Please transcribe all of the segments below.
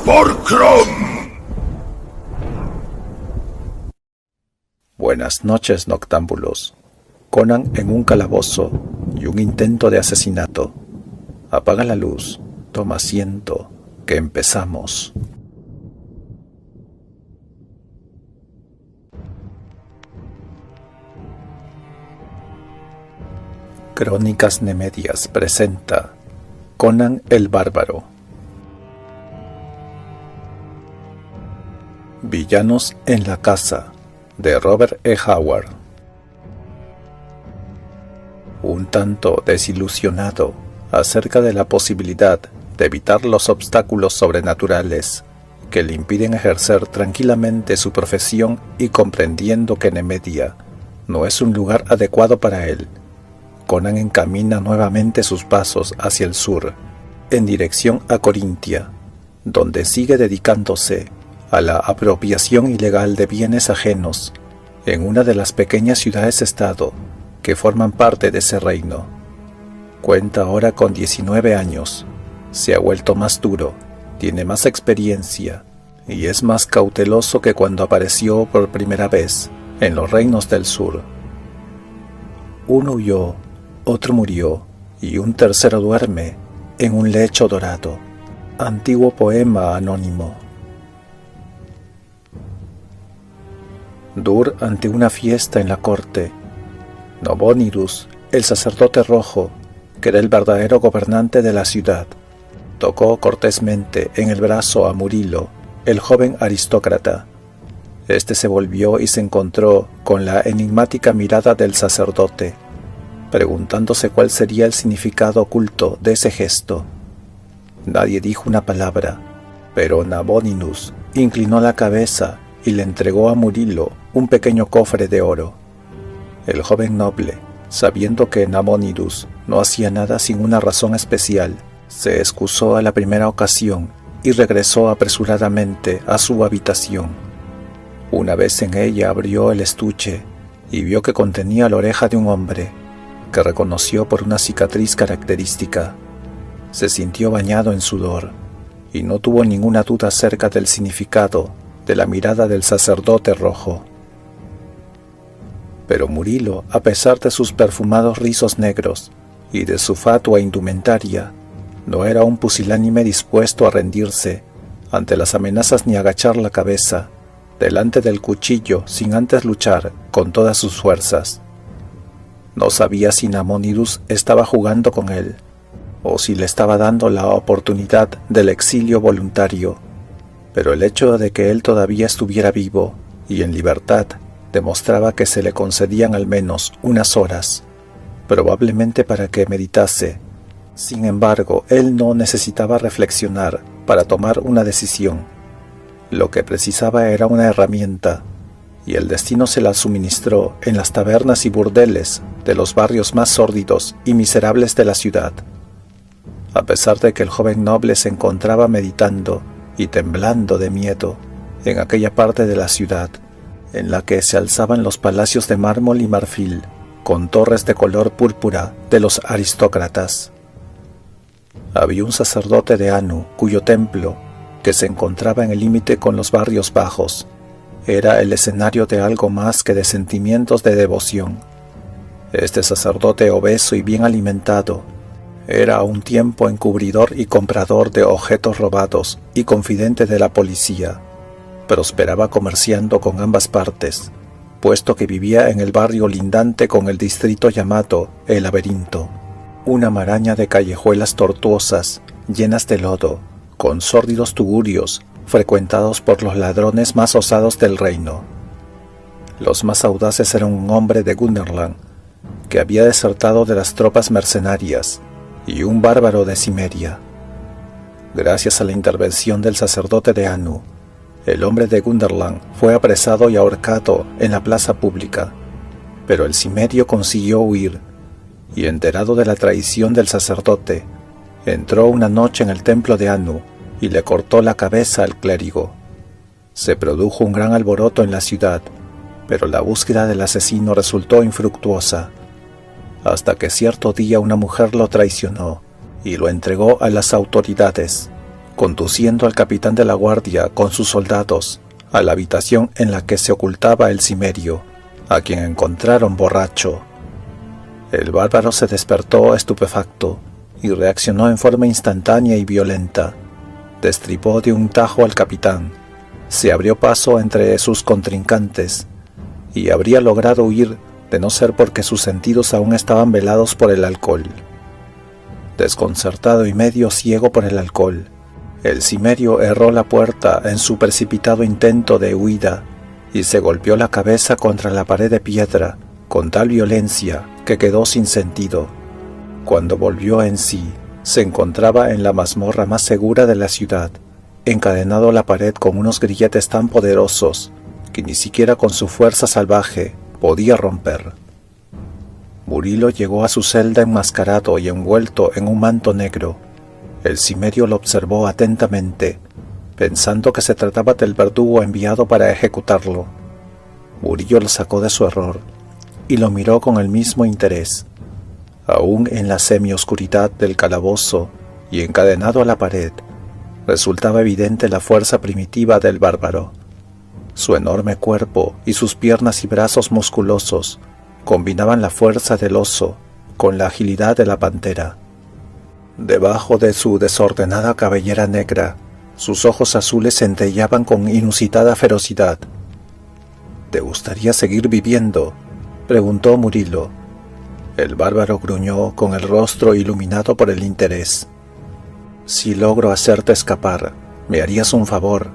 ¡Por Crom! Buenas noches, noctámbulos. Conan en un calabozo y un intento de asesinato. Apaga la luz, toma asiento, que empezamos. Crónicas Nemedias presenta Conan el Bárbaro. Villanos en la casa, de Robert E. Howard. Un tanto desilusionado acerca de la posibilidad de evitar los obstáculos sobrenaturales que le impiden ejercer tranquilamente su profesión y comprendiendo que Nemedia no es un lugar adecuado para él, Conan encamina nuevamente sus pasos hacia el sur, en dirección a Corintia, donde sigue dedicándose a la apropiación ilegal de bienes ajenos en una de las pequeñas ciudades-estado que forman parte de ese reino. Cuenta ahora con 19 años, se ha vuelto más duro, tiene más experiencia y es más cauteloso que cuando apareció por primera vez en los reinos del sur. Uno huyó, otro murió y un tercero duerme en un lecho dorado. Antiguo poema anónimo. Dur ante una fiesta en la corte. Nabonidus, el sacerdote rojo, que era el verdadero gobernante de la ciudad, tocó cortésmente en el brazo a Murilo, el joven aristócrata. Este se volvió y se encontró con la enigmática mirada del sacerdote, preguntándose cuál sería el significado oculto de ese gesto. Nadie dijo una palabra, pero Nabonidus inclinó la cabeza y le entregó a Murilo un pequeño cofre de oro. El joven noble, sabiendo que Nabonidus no hacía nada sin una razón especial, se excusó a la primera ocasión y regresó apresuradamente a su habitación. Una vez en ella abrió el estuche y vio que contenía la oreja de un hombre, que reconoció por una cicatriz característica. Se sintió bañado en sudor y no tuvo ninguna duda acerca del significado de la mirada del sacerdote rojo. Pero Murilo, a pesar de sus perfumados rizos negros y de su fatua indumentaria, no era un pusilánime dispuesto a rendirse ante las amenazas ni agachar la cabeza delante del cuchillo sin antes luchar con todas sus fuerzas. No sabía si Nabonidus estaba jugando con él, o si le estaba dando la oportunidad del exilio voluntario, pero el hecho de que él todavía estuviera vivo y en libertad demostraba que se le concedían al menos unas horas, probablemente para que meditase. Sin embargo, él no necesitaba reflexionar para tomar una decisión. Lo que precisaba era una herramienta, y el destino se la suministró en las tabernas y burdeles de los barrios más sórdidos y miserables de la ciudad. A pesar de que el joven noble se encontraba meditando y temblando de miedo en aquella parte de la ciudad en la que se alzaban los palacios de mármol y marfil con torres de color púrpura de los aristócratas, había un sacerdote de Anu cuyo templo, que se encontraba en el límite con los barrios bajos, era el escenario de algo más que de sentimientos de devoción. Este sacerdote obeso y bien alimentado era a un tiempo encubridor y comprador de objetos robados y confidente de la policía. Prosperaba comerciando con ambas partes, puesto que vivía en el barrio lindante con el distrito llamado El Laberinto, una maraña de callejuelas tortuosas, llenas de lodo, con sórdidos tugurios, frecuentados por los ladrones más osados del reino. Los más audaces eran un hombre de Gunderland, que había desertado de las tropas mercenarias, y un bárbaro de Cimeria. Gracias a la intervención del sacerdote de Anu, el hombre de Gunderland fue apresado y ahorcado en la plaza pública, pero el cimerio consiguió huir, y enterado de la traición del sacerdote, entró una noche en el templo de Anu y le cortó la cabeza al clérigo. Se produjo un gran alboroto en la ciudad, pero la búsqueda del asesino resultó infructuosa, hasta que cierto día una mujer lo traicionó y lo entregó a las autoridades, conduciendo al capitán de la guardia con sus soldados a la habitación en la que se ocultaba el cimerio, a quien encontraron borracho. El bárbaro se despertó estupefacto y reaccionó en forma instantánea y violenta. Destripó de un tajo al capitán, se abrió paso entre sus contrincantes y habría logrado huir de no ser porque sus sentidos aún estaban velados por el alcohol. Desconcertado y medio ciego por el alcohol, el cimerio erró la puerta en su precipitado intento de huida y se golpeó la cabeza contra la pared de piedra con tal violencia que quedó sin sentido. Cuando volvió en sí, se encontraba en la mazmorra más segura de la ciudad, encadenado a la pared con unos grilletes tan poderosos que ni siquiera con su fuerza salvaje podía romper. Murilo llegó a su celda enmascarado y envuelto en un manto negro. El cimerio lo observó atentamente, pensando que se trataba del verdugo enviado para ejecutarlo. Murillo lo sacó de su error y lo miró con el mismo interés. Aún en la semioscuridad del calabozo y encadenado a la pared, resultaba evidente la fuerza primitiva del bárbaro. Su enorme cuerpo y sus piernas y brazos musculosos combinaban la fuerza del oso con la agilidad de la pantera. Debajo de su desordenada cabellera negra, sus ojos azules centellaban con inusitada ferocidad. —¿Te gustaría seguir viviendo? —preguntó Murilo. El bárbaro gruñó con el rostro iluminado por el interés. —Si logro hacerte escapar, ¿me harías un favor?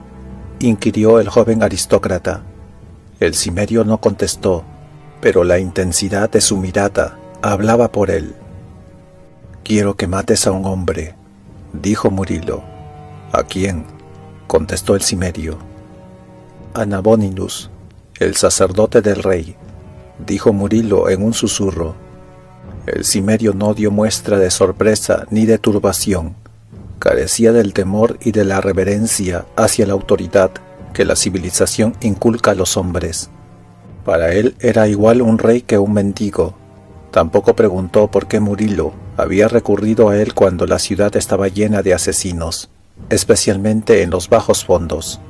—inquirió el joven aristócrata. El cimerio no contestó, pero la intensidad de su mirada hablaba por él. —Quiero que mates a un hombre —dijo Murilo. —¿A quién? —contestó el cimerio. —A Nabóninus, el sacerdote del rey —dijo Murilo en un susurro. El cimerio no dio muestra de sorpresa ni de turbación. Carecía del temor y de la reverencia hacia la autoridad que la civilización inculca a los hombres. Para él era igual un rey que un mendigo. Tampoco preguntó por qué Murilo había recurrido a él cuando la ciudad estaba llena de asesinos, especialmente en los bajos fondos.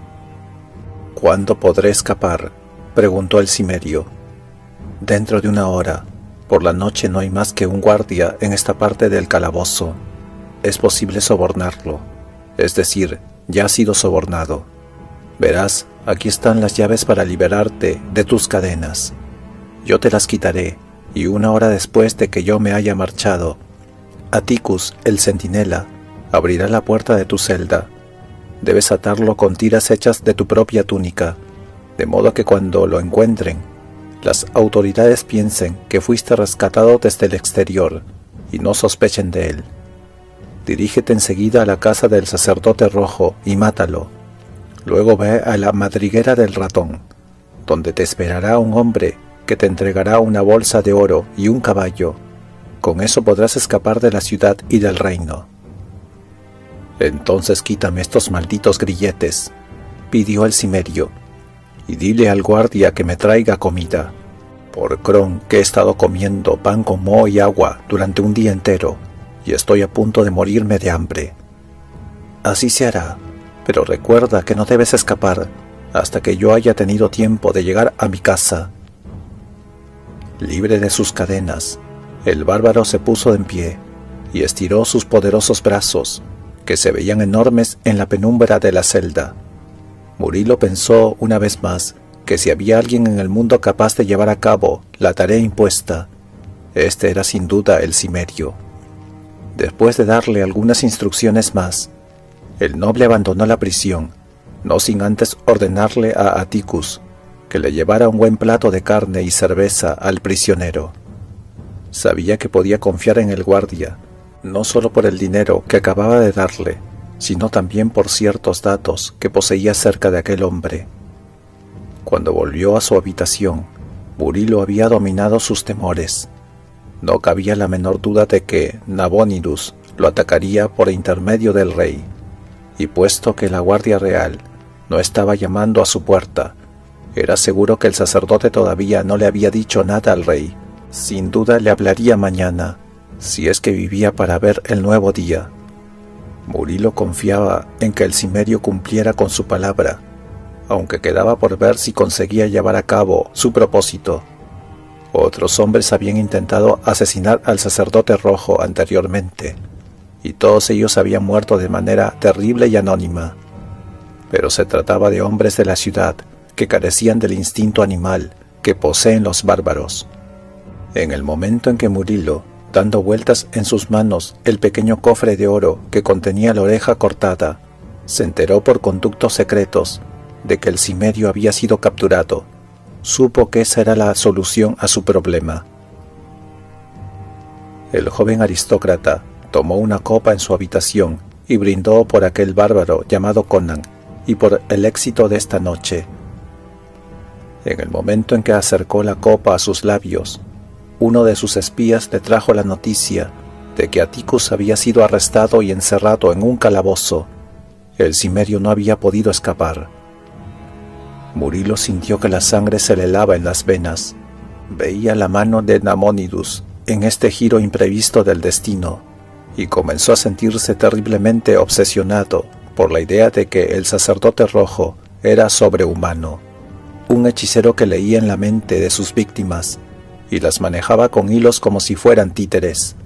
—¿Cuándo podré escapar? —preguntó el cimerio. —Dentro de 1 hora. Por la noche no hay más que un guardia en esta parte del calabozo. Es posible sobornarlo. Es decir, ya ha sido sobornado. Verás, aquí están las llaves para liberarte de tus cadenas. Yo te las quitaré, y 1 hora después de que yo me haya marchado, Atticus, el centinela, abrirá la puerta de tu celda. Debes atarlo con tiras hechas de tu propia túnica, de modo que cuando lo encuentren, las autoridades piensen que fuiste rescatado desde el exterior y no sospechen de él. Dirígete enseguida a la casa del sacerdote rojo y mátalo. Luego ve a la madriguera del ratón, donde te esperará un hombre que te entregará una bolsa de oro y un caballo. Con eso podrás escapar de la ciudad y del reino. Entonces quítame estos malditos grilletes, pidió el cimerio, y dile al guardia que me traiga comida. Por Cron que he estado comiendo pan con moho y agua durante un día entero, y estoy a punto de morirme de hambre. Así se hará, pero recuerda que no debes escapar hasta que yo haya tenido tiempo de llegar a mi casa. Libre de sus cadenas, el bárbaro se puso en pie y estiró sus poderosos brazos, que se veían enormes en la penumbra de la celda. Murilo pensó una vez más que si había alguien en el mundo capaz de llevar a cabo la tarea impuesta, este era sin duda el cimerio. Después de darle algunas instrucciones más, el noble abandonó la prisión, no sin antes ordenarle a Atticus que le llevara un buen plato de carne y cerveza al prisionero. Sabía que podía confiar en el guardia, no solo por el dinero que acababa de darle, sino también por ciertos datos que poseía acerca de aquel hombre. Cuando volvió a su habitación, Murilo había dominado sus temores. No cabía la menor duda de que Nabóninus lo atacaría por intermedio del rey, y puesto que la Guardia Real no estaba llamando a su puerta, era seguro que el sacerdote todavía no le había dicho nada al rey. Sin duda le hablaría mañana, si es que vivía para ver el nuevo día. Murilo confiaba en que el cimerio cumpliera con su palabra, aunque quedaba por ver si conseguía llevar a cabo su propósito. Otros hombres habían intentado asesinar al sacerdote rojo anteriormente, y todos ellos habían muerto de manera terrible y anónima. Pero se trataba de hombres de la ciudad que carecían del instinto animal que poseen los bárbaros. En el momento en que Murilo, dando vueltas en sus manos el pequeño cofre de oro que contenía la oreja cortada, se enteró por conductos secretos de que el cimerio había sido capturado, supo que esa era la solución a su problema. El joven aristócrata tomó una copa en su habitación y brindó por aquel bárbaro llamado Conan y por el éxito de esta noche. En el momento en que acercó la copa a sus labios, uno de sus espías le trajo la noticia de que Atticus había sido arrestado y encerrado en un calabozo. El cimerio no había podido escapar. Murilo sintió que la sangre se le helaba en las venas. Veía la mano de Nabonidus en este giro imprevisto del destino, y comenzó a sentirse terriblemente obsesionado por la idea de que el sacerdote rojo era sobrehumano, un hechicero que leía en la mente de sus víctimas y las manejaba con hilos como si fueran títeres.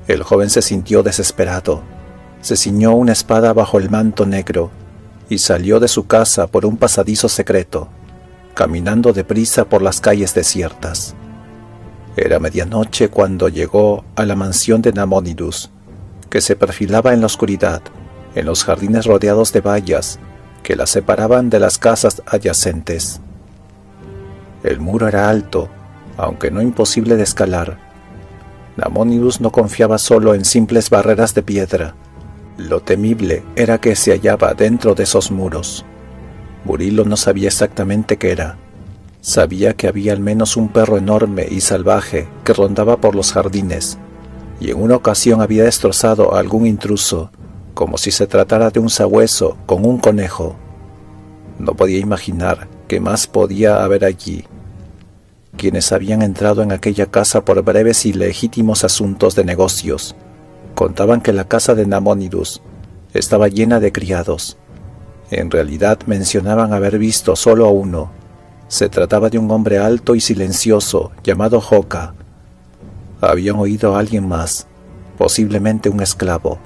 El joven se sintió desesperado, se ciñó una espada bajo el manto negro y salió de su casa por un pasadizo secreto, caminando deprisa por las calles desiertas. Era medianoche cuando llegó a la mansión de Nabonidus, que se perfilaba en la oscuridad, en los jardines rodeados de vallas que la separaban de las casas adyacentes. El muro era alto, aunque no imposible de escalar. Nabonidus no confiaba solo en simples barreras de piedra. Lo temible era que se hallaba dentro de esos muros. Murilo no sabía exactamente qué era. Sabía que había al menos un perro enorme y salvaje que rondaba por los jardines, y en una ocasión había destrozado a algún intruso, como si se tratara de un sabueso con un conejo. No podía imaginar qué más podía haber allí. Quienes habían entrado en aquella casa por breves y legítimos asuntos de negocios contaban que la casa de Nabonidus estaba llena de criados. En realidad mencionaban haber visto solo a uno. Se trataba de un hombre alto y silencioso llamado Joka. Habían oído a alguien más, posiblemente un esclavo,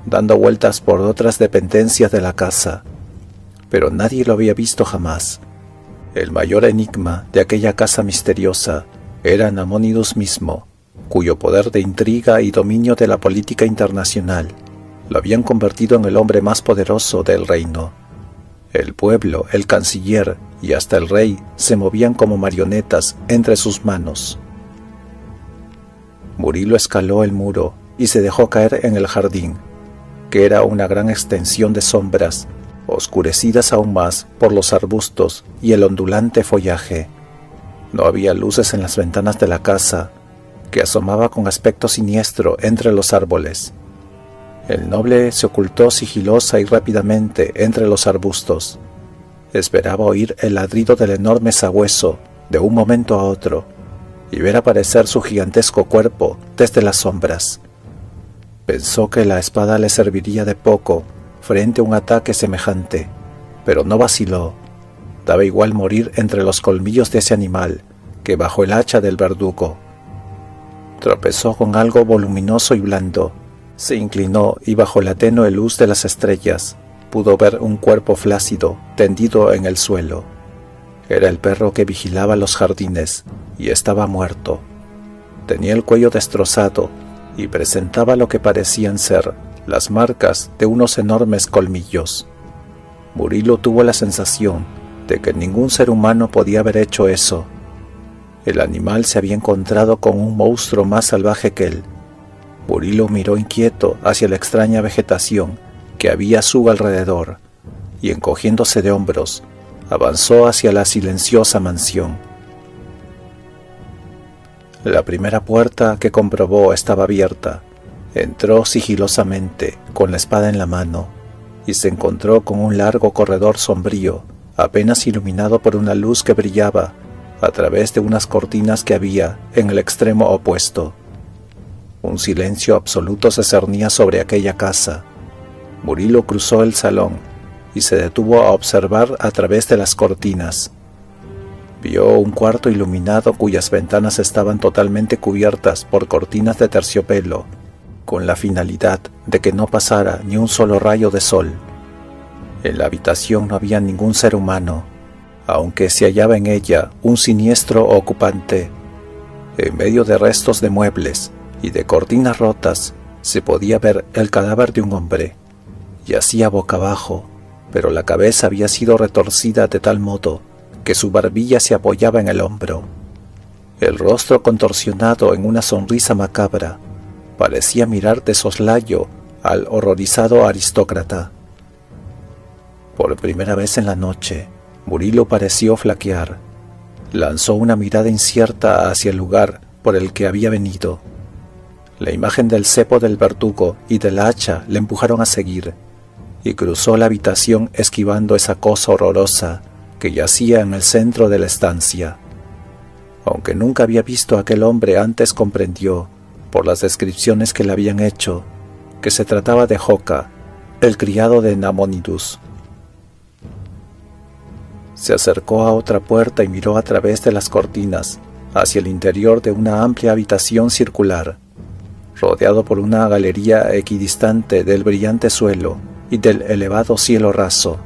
dando vueltas por otras dependencias de la casa, pero nadie lo había visto jamás. El mayor enigma de aquella casa misteriosa era Nabonidus mismo, cuyo poder de intriga y dominio de la política internacional lo habían convertido en el hombre más poderoso del reino. El pueblo, el canciller y hasta el rey se movían como marionetas entre sus manos. Murilo escaló el muro y se dejó caer en el jardín, que era una gran extensión de sombras, oscurecidas aún más por los arbustos y el ondulante follaje. No había luces en las ventanas de la casa, que asomaba con aspecto siniestro entre los árboles. El noble se ocultó sigilosa y rápidamente entre los arbustos. Esperaba oír el ladrido del enorme sabueso de un momento a otro y ver aparecer su gigantesco cuerpo desde las sombras. Pensó que la espada le serviría de poco frente a un ataque semejante, pero no vaciló. Daba igual morir entre los colmillos de ese animal que bajo el hacha del verdugo. Tropezó con algo voluminoso y blando. Se inclinó y bajo la tenue luz de las estrellas pudo ver un cuerpo flácido tendido en el suelo. Era el perro que vigilaba los jardines y estaba muerto. Tenía el cuello destrozado y presentaba lo que parecían ser las marcas de unos enormes colmillos. Murilo tuvo la sensación de que ningún ser humano podía haber hecho eso. El animal se había encontrado con un monstruo más salvaje que él. Murilo miró inquieto hacia la extraña vegetación que había a su alrededor y, encogiéndose de hombros, avanzó hacia la silenciosa mansión. La primera puerta que comprobó estaba abierta. Entró sigilosamente con la espada en la mano y se encontró con un largo corredor sombrío, apenas iluminado por una luz que brillaba a través de unas cortinas que había en el extremo opuesto. Un silencio absoluto se cernía sobre aquella casa, Murilo cruzó el salón y se detuvo a observar a través de las cortinas. Vio un cuarto iluminado cuyas ventanas estaban totalmente cubiertas por cortinas de terciopelo, con la finalidad de que no pasara ni un solo rayo de sol. En la habitación no había ningún ser humano, aunque se hallaba en ella un siniestro ocupante. En medio de restos de muebles y de cortinas rotas se podía ver el cadáver de un hombre. Yacía boca abajo, pero la cabeza había sido retorcida de tal modo que su barbilla se apoyaba en el hombro. El rostro contorsionado en una sonrisa macabra parecía mirar de soslayo al horrorizado aristócrata. Por primera vez en la noche, Murilo pareció flaquear. Lanzó una mirada incierta hacia el lugar por el que había venido. La imagen del cepo del verdugo y del hacha le empujaron a seguir, y cruzó la habitación esquivando esa cosa horrorosa que yacía en el centro de la estancia. Aunque nunca había visto a aquel hombre antes, comprendió, por las descripciones que le habían hecho, que se trataba de Joca, el criado de Nabónidos. Se acercó a otra puerta y miró a través de las cortinas hacia el interior de una amplia habitación circular, rodeado por una galería equidistante del brillante suelo y del elevado cielo raso.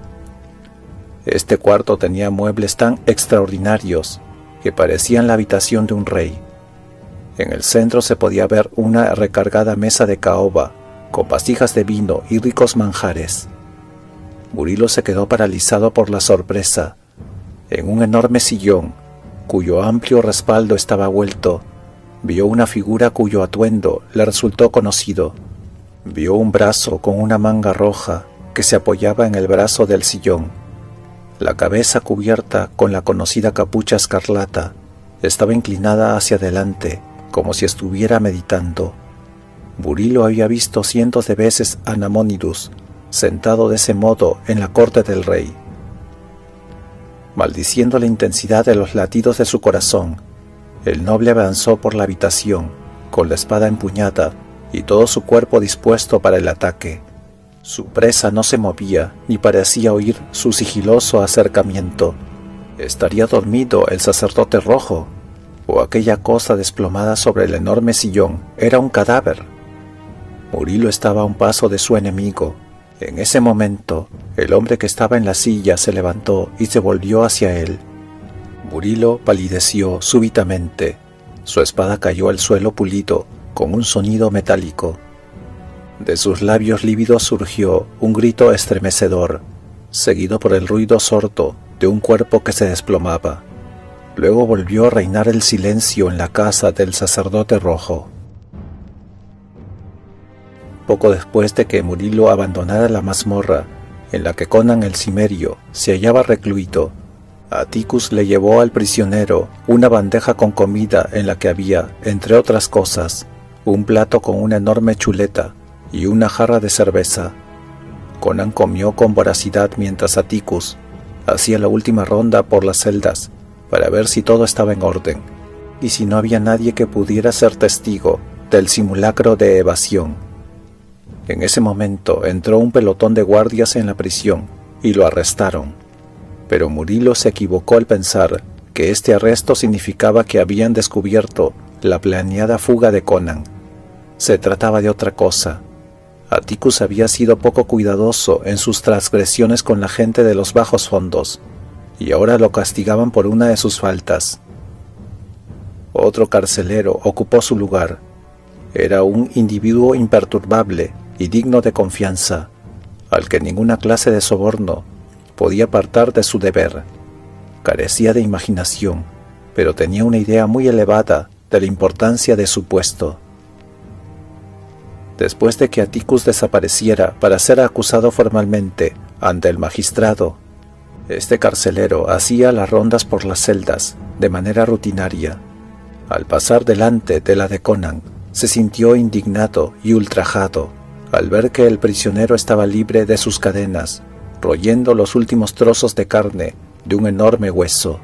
Este cuarto tenía muebles tan extraordinarios que parecían la habitación de un rey. En el centro se podía ver una recargada mesa de caoba, con vasijas de vino y ricos manjares. Murilo se quedó paralizado por la sorpresa. En un enorme sillón, cuyo amplio respaldo estaba vuelto, vio una figura cuyo atuendo le resultó conocido. Vio un brazo con una manga roja que se apoyaba en el brazo del sillón. La cabeza, cubierta con la conocida capucha escarlata, estaba inclinada hacia adelante, como si estuviera meditando. Murilo había visto cientos de veces a Nabónidos sentado de ese modo en la corte del rey. Maldiciendo la intensidad de los latidos de su corazón, el noble avanzó por la habitación, con la espada empuñada y todo su cuerpo dispuesto para el ataque. Su presa no se movía ni parecía oír su sigiloso acercamiento. ¿Estaría dormido el sacerdote rojo? ¿O aquella cosa desplomada sobre el enorme sillón era un cadáver? Murilo estaba a un paso de su enemigo. En ese momento, el hombre que estaba en la silla se levantó y se volvió hacia él. Murilo palideció súbitamente. Su espada cayó al suelo pulido con un sonido metálico. De sus labios lívidos surgió un grito estremecedor, seguido por el ruido sordo de un cuerpo que se desplomaba. Luego volvió a reinar el silencio en la casa del sacerdote rojo. Poco después de que Murilo abandonara la mazmorra en la que Conan el Cimerio se hallaba recluido, Atticus le llevó al prisionero una bandeja con comida en la que había, entre otras cosas, un plato con una enorme chuleta y una jarra de cerveza. Conan comió con voracidad mientras Atticus hacía la última ronda por las celdas para ver si todo estaba en orden y si no había nadie que pudiera ser testigo del simulacro de evasión. En ese momento entró un pelotón de guardias en la prisión y lo arrestaron, pero Murilo se equivocó al pensar que este arresto significaba que habían descubierto la planeada fuga de Conan. Se trataba de otra cosa. Atticus había sido poco cuidadoso en sus transgresiones con la gente de los bajos fondos, y ahora lo castigaban por una de sus faltas. Otro carcelero ocupó su lugar. Era un individuo imperturbable y digno de confianza, al que ninguna clase de soborno podía apartar de su deber. Carecía de imaginación, pero tenía una idea muy elevada de la importancia de su puesto. Después de que Atticus desapareciera para ser acusado formalmente ante el magistrado, este carcelero hacía las rondas por las celdas de manera rutinaria. Al pasar delante de la de Conan, se sintió indignado y ultrajado al ver que el prisionero estaba libre de sus cadenas, royendo los últimos trozos de carne de un enorme hueso.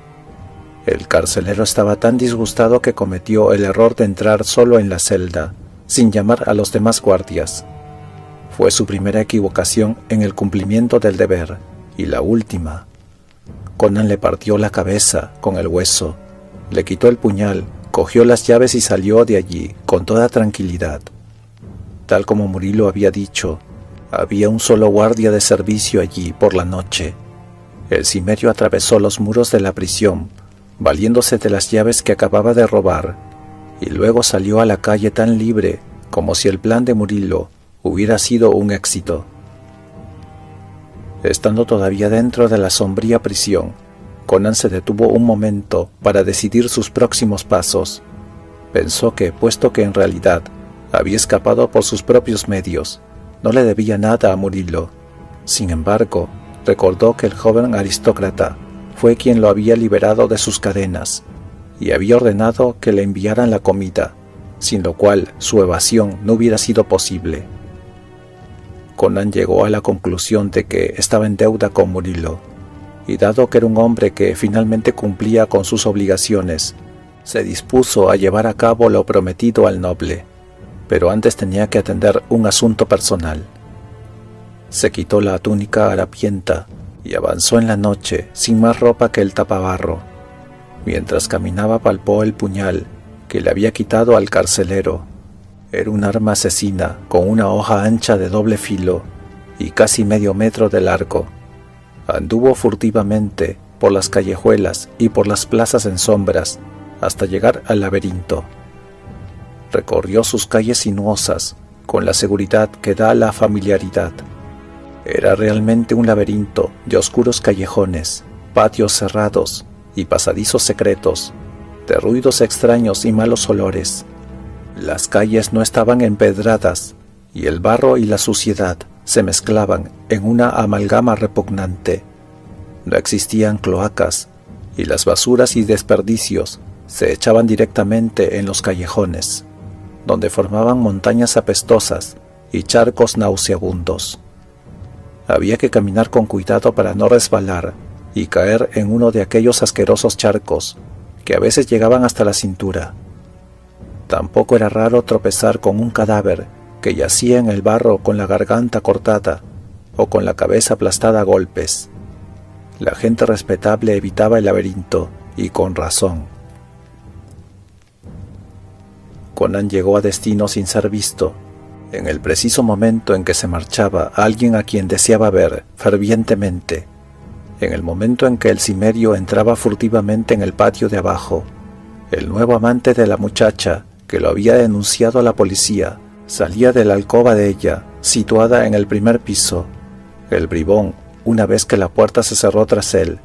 El carcelero estaba tan disgustado que cometió el error de entrar solo en la celda, sin llamar a los demás guardias. Fue su primera equivocación en el cumplimiento del deber, y la última. Conan le partió la cabeza con el hueso, le quitó el puñal, cogió las llaves y salió de allí con toda tranquilidad. Tal como Murillo había dicho, había un solo guardia de servicio allí por la noche. El cimerio atravesó los muros de la prisión, valiéndose de las llaves que acababa de robar, y luego salió a la calle tan libre como si el plan de Murillo hubiera sido un éxito. Estando todavía dentro de la sombría prisión, Conan se detuvo un momento para decidir sus próximos pasos. Pensó que, puesto que en realidad había escapado por sus propios medios, no le debía nada a Murillo. Sin embargo, recordó que el joven aristócrata fue quien lo había liberado de sus cadenas y había ordenado que le enviaran la comida, sin lo cual su evasión no hubiera sido posible. Conan llegó a la conclusión de que estaba en deuda con Murillo, y dado que era un hombre que finalmente cumplía con sus obligaciones, se dispuso a llevar a cabo lo prometido al noble, pero antes tenía que atender un asunto personal. Se quitó la túnica harapienta y avanzó en la noche sin más ropa que el tapabarro. Mientras caminaba palpó el puñal que le había quitado al carcelero. Era un arma asesina con una hoja ancha de doble filo y casi medio metro de largo. Anduvo furtivamente por las callejuelas y por las plazas en sombras hasta llegar al laberinto. Recorrió sus calles sinuosas con la seguridad que da la familiaridad. Era realmente un laberinto de oscuros callejones, patios cerrados y pasadizos secretos, de ruidos extraños y malos olores. Las calles no estaban empedradas y el barro y la suciedad se mezclaban en una amalgama repugnante. No existían cloacas y las basuras y desperdicios se echaban directamente en los callejones, donde formaban montañas apestosas y charcos nauseabundos. Había que caminar con cuidado para no resbalar y caer en uno de aquellos asquerosos charcos que a veces llegaban hasta la cintura. Tampoco era raro tropezar con un cadáver que yacía en el barro con la garganta cortada o con la cabeza aplastada a golpes. La gente respetable evitaba el laberinto, y con razón. Conan llegó a destino sin ser visto. En el preciso momento en que se marchaba alguien a quien deseaba ver fervientemente, en el momento en que el cimerio entraba furtivamente en el patio de abajo, el nuevo amante de la muchacha, que lo había denunciado a la policía, salía de la alcoba de ella, situada en el primer piso. El bribón, una vez que la puerta se cerró tras él,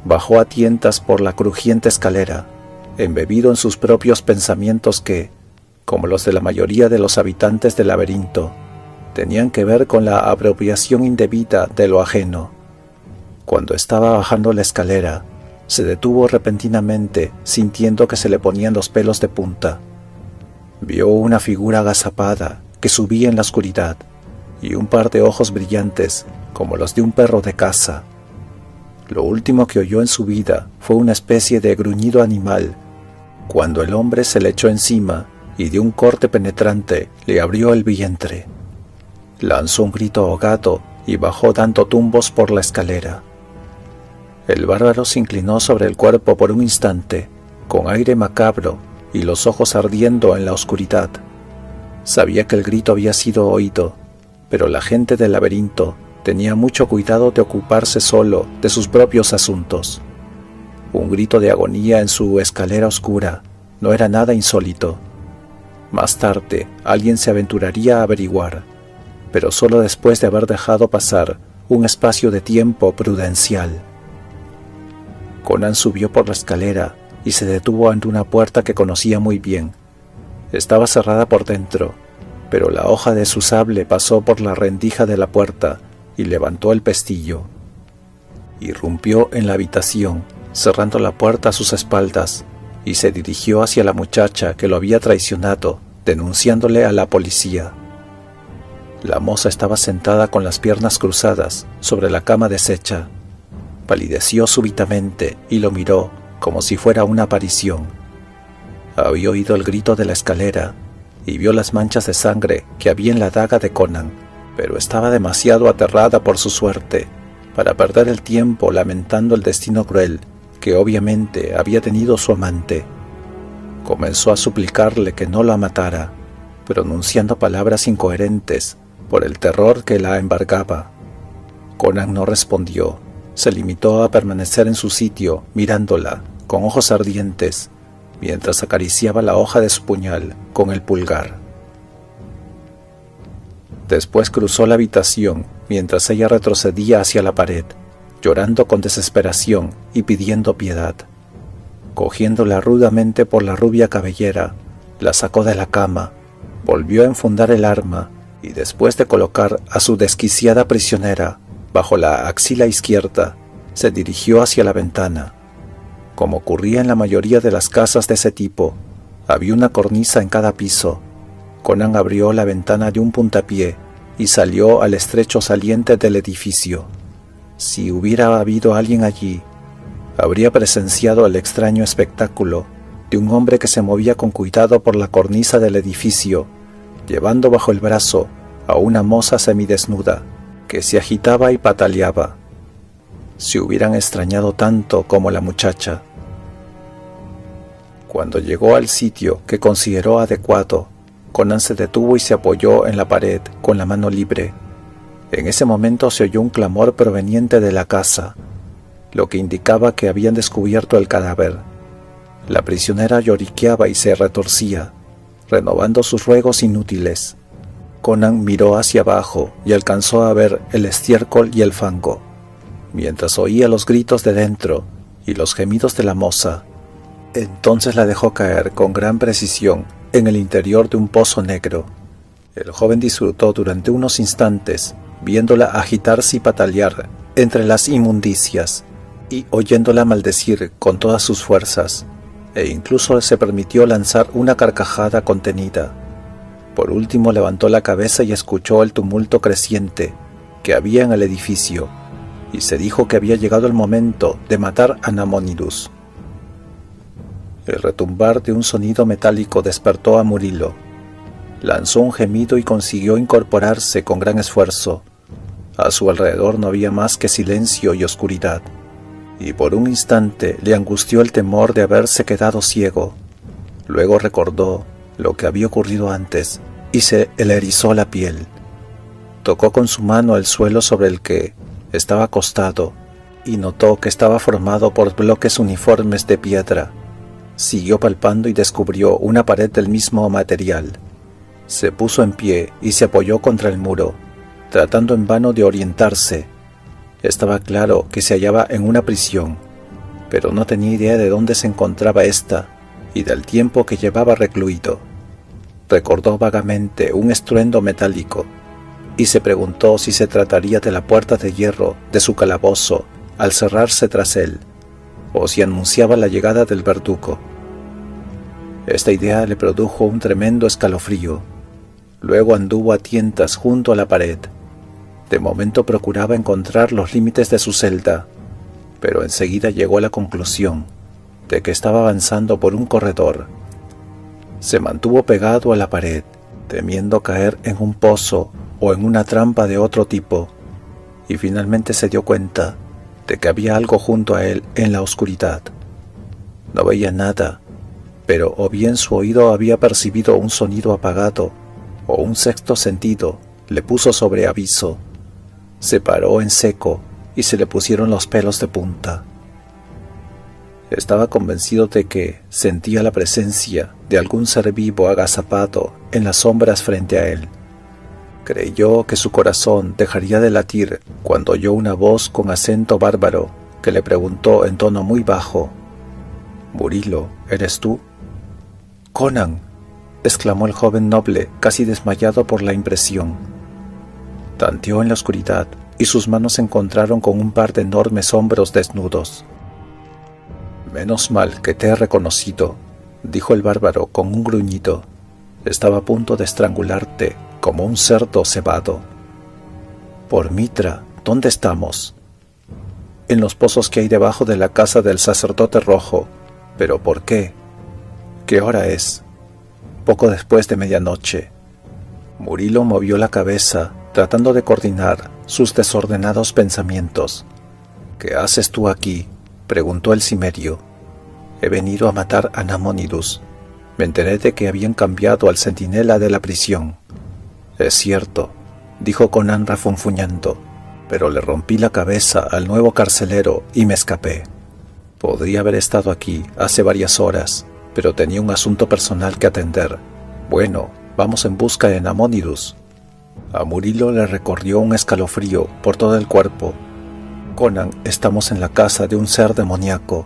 bajó a tientas por la crujiente escalera, embebido en sus propios pensamientos que, como los de la mayoría de los habitantes del laberinto, tenían que ver con la apropiación indebida de lo ajeno. Cuando estaba bajando la escalera, se detuvo repentinamente, sintiendo que se le ponían los pelos de punta. Vio una figura agazapada que subía en la oscuridad y un par de ojos brillantes como los de un perro de caza. Lo último que oyó en su vida fue una especie de gruñido animal, cuando el hombre se le echó encima y de un corte penetrante le abrió el vientre. Lanzó un grito ahogado y bajó dando tumbos por la escalera. El bárbaro se inclinó sobre el cuerpo por un instante, con aire macabro y los ojos ardiendo en la oscuridad. Sabía que el grito había sido oído, pero la gente del laberinto tenía mucho cuidado de ocuparse solo de sus propios asuntos. Un grito de agonía en su escalera oscura no era nada insólito. Más tarde alguien se aventuraría a averiguar, pero solo después de haber dejado pasar un espacio de tiempo prudencial. Conan subió por la escalera y se detuvo ante una puerta que conocía muy bien. Estaba cerrada por dentro, pero la hoja de su sable pasó por la rendija de la puerta y levantó el pestillo. Irrumpió en la habitación, cerrando la puerta a sus espaldas, y se dirigió hacia la muchacha que lo había traicionado, denunciándole a la policía. La moza estaba sentada con las piernas cruzadas sobre la cama deshecha. Palideció súbitamente y lo miró como si fuera una aparición. Había oído el grito de la escalera y vio las manchas de sangre que había en la daga de Conan, pero estaba demasiado aterrada por su suerte para perder el tiempo lamentando el destino cruel que obviamente había tenido su amante. Comenzó a suplicarle que no la matara, pronunciando palabras incoherentes por el terror que la embargaba. Conan no respondió, se limitó a permanecer en su sitio mirándola con ojos ardientes mientras acariciaba la hoja de su puñal con el pulgar. Después cruzó la habitación mientras ella retrocedía hacia la pared, llorando con desesperación y pidiendo piedad. Cogiéndola rudamente por la rubia cabellera, la sacó de la cama, volvió a enfundar el arma y después de colocar a su desquiciada prisionera bajo la axila izquierda, se dirigió hacia la ventana. Como ocurría en la mayoría de las casas de ese tipo, había una cornisa en cada piso. Conan abrió la ventana de un puntapié y salió al estrecho saliente del edificio. Si hubiera habido alguien allí, habría presenciado el extraño espectáculo de un hombre que se movía con cuidado por la cornisa del edificio, llevando bajo el brazo a una moza semidesnuda que se agitaba y pataleaba. Se hubieran extrañado tanto como la muchacha. Cuando llegó al sitio que consideró adecuado, Conan se detuvo y se apoyó en la pared con la mano libre. En ese momento se oyó un clamor proveniente de la casa, lo que indicaba que habían descubierto el cadáver. La prisionera lloriqueaba y se retorcía, renovando sus ruegos inútiles. Conan miró hacia abajo y alcanzó a ver el estiércol y el fango, mientras oía los gritos de dentro y los gemidos de la moza. Entonces la dejó caer con gran precisión en el interior de un pozo negro. El joven disfrutó durante unos instantes viéndola agitarse y patalear entre las inmundicias y oyéndola maldecir con todas sus fuerzas, e incluso se permitió lanzar una carcajada contenida. Por último levantó la cabeza y escuchó el tumulto creciente que había en el edificio, y se dijo que había llegado el momento de matar a Nabonidus. El retumbar de un sonido metálico despertó a Murilo. Lanzó un gemido y consiguió incorporarse con gran esfuerzo. A su alrededor no había más que silencio y oscuridad, y por un instante le angustió el temor de haberse quedado ciego. Luego recordó lo que había ocurrido antes y se le erizó la piel. Tocó con su mano el suelo sobre el que estaba acostado y notó que estaba formado por bloques uniformes de piedra. Siguió palpando y descubrió una pared del mismo material. Se puso en pie y se apoyó contra el muro, tratando en vano de orientarse. Estaba claro que se hallaba en una prisión, pero no tenía idea de dónde se encontraba ésta y del tiempo que llevaba recluido. Recordó vagamente un estruendo metálico y se preguntó si se trataría de la puerta de hierro de su calabozo al cerrarse tras él, o si anunciaba la llegada del verdugo. Esta idea le produjo un tremendo escalofrío. Luego anduvo a tientas junto a la pared. De momento procuraba encontrar los límites de su celda, pero enseguida llegó a la conclusión de que estaba avanzando por un corredor. Se mantuvo pegado a la pared, temiendo caer en un pozo o en una trampa de otro tipo, y finalmente se dio cuenta de que había algo junto a él en la oscuridad. No veía nada, pero o bien su oído había percibido un sonido apagado, o un sexto sentido le puso sobre aviso. Se paró en seco y se le pusieron los pelos de punta. Estaba convencido de que sentía la presencia de algún ser vivo agazapado en las sombras frente a él. Creyó que su corazón dejaría de latir cuando oyó una voz con acento bárbaro que le preguntó en tono muy bajo: «Murilo, ¿eres tú?» «Conan», exclamó el joven noble, casi desmayado por la impresión. Tanteó en la oscuridad y sus manos se encontraron con un par de enormes hombros desnudos. «Menos mal que te he reconocido», dijo el bárbaro con un gruñido. «Estaba a punto de estrangularte como un cerdo cebado». «Por Mitra, ¿dónde estamos?» «En los pozos que hay debajo de la casa del sacerdote rojo». «¿Pero por qué?» «¿Qué hora es?» «Poco después de medianoche». Murilo movió la cabeza tratando de coordinar sus desordenados pensamientos. «¿Qué haces tú aquí?», preguntó el cimerio. «He venido a matar a Namónidos. Me enteré de que habían cambiado al centinela de la prisión». «Es cierto», dijo Conan refunfuñando, «pero le rompí la cabeza al nuevo carcelero y me escapé. Podría haber estado aquí hace varias horas, pero tenía un asunto personal que atender. Bueno, vamos en busca de Namónidos». A Murilo le recorrió un escalofrío por todo el cuerpo. «Conan, estamos en la casa de un ser demoníaco.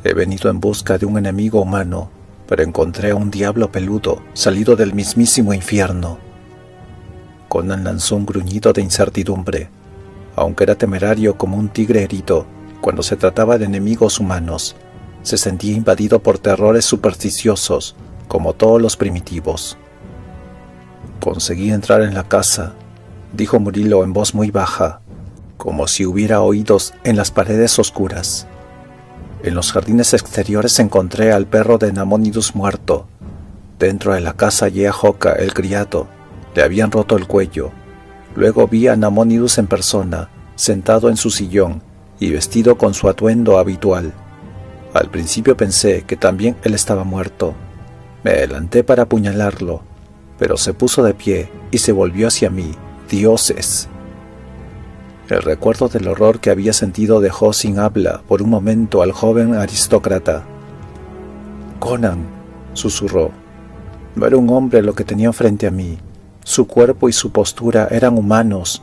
He venido en busca de un enemigo humano, pero encontré a un diablo peludo salido del mismísimo infierno». Conan lanzó un gruñido de incertidumbre. Aunque era temerario como un tigre herido, cuando se trataba de enemigos humanos, se sentía invadido por terrores supersticiosos, como todos los primitivos. «Conseguí entrar en la casa», dijo Murilo en voz muy baja, como si hubiera oídos en las paredes oscuras. «En los jardines exteriores encontré al perro de Namónidos muerto. Dentro de la casa hallé a Joka, el criado. Le habían roto el cuello. Luego vi a Namónidos en persona, sentado en su sillón y vestido con su atuendo habitual. Al principio pensé que también él estaba muerto. Me adelanté para apuñalarlo, pero se puso de pie y se volvió hacia mí. ¡Dioses!». El recuerdo del horror que había sentido dejó sin habla por un momento al joven aristócrata. «Conan», susurró. «No era un hombre lo que tenía frente a mí. Su cuerpo y su postura eran humanos,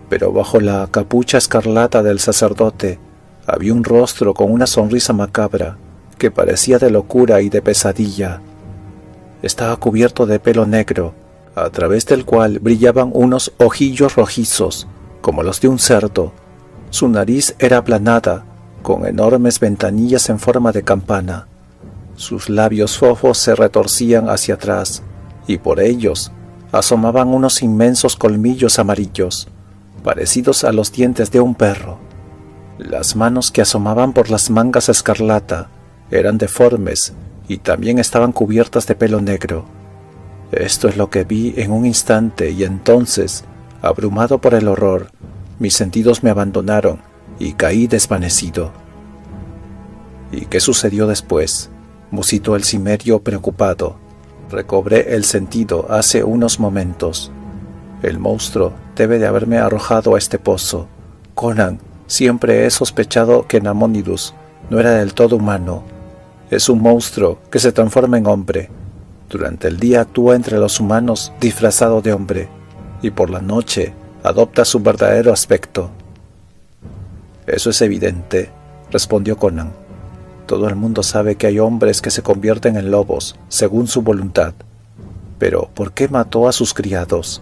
pero bajo la capucha escarlata del sacerdote había un rostro con una sonrisa macabra que parecía de locura y de pesadilla. Estaba cubierto de pelo negro, a través del cual brillaban unos ojillos rojizos, como los de un cerdo. Su nariz era aplanada, con enormes ventanillas en forma de campana. Sus labios fofos se retorcían hacia atrás, y por ellos asomaban unos inmensos colmillos amarillos, parecidos a los dientes de un perro. Las manos que asomaban por las mangas escarlata eran deformes y también estaban cubiertas de pelo negro. Esto es lo que vi en un instante, y entonces, abrumado por el horror, mis sentidos me abandonaron y caí desvanecido». «¿Y qué sucedió después?», musitó el cimerio preocupado. «Recobré el sentido hace unos momentos. El monstruo debe de haberme arrojado a este pozo. Conan, siempre he sospechado que Namónidos no era del todo humano. Es un monstruo que se transforma en hombre. Durante el día actúa entre los humanos disfrazado de hombre, y por la noche adopta su verdadero aspecto». «Eso es evidente», respondió Conan. «Todo el mundo sabe que hay hombres que se convierten en lobos según su voluntad. Pero, ¿por qué mató a sus criados?».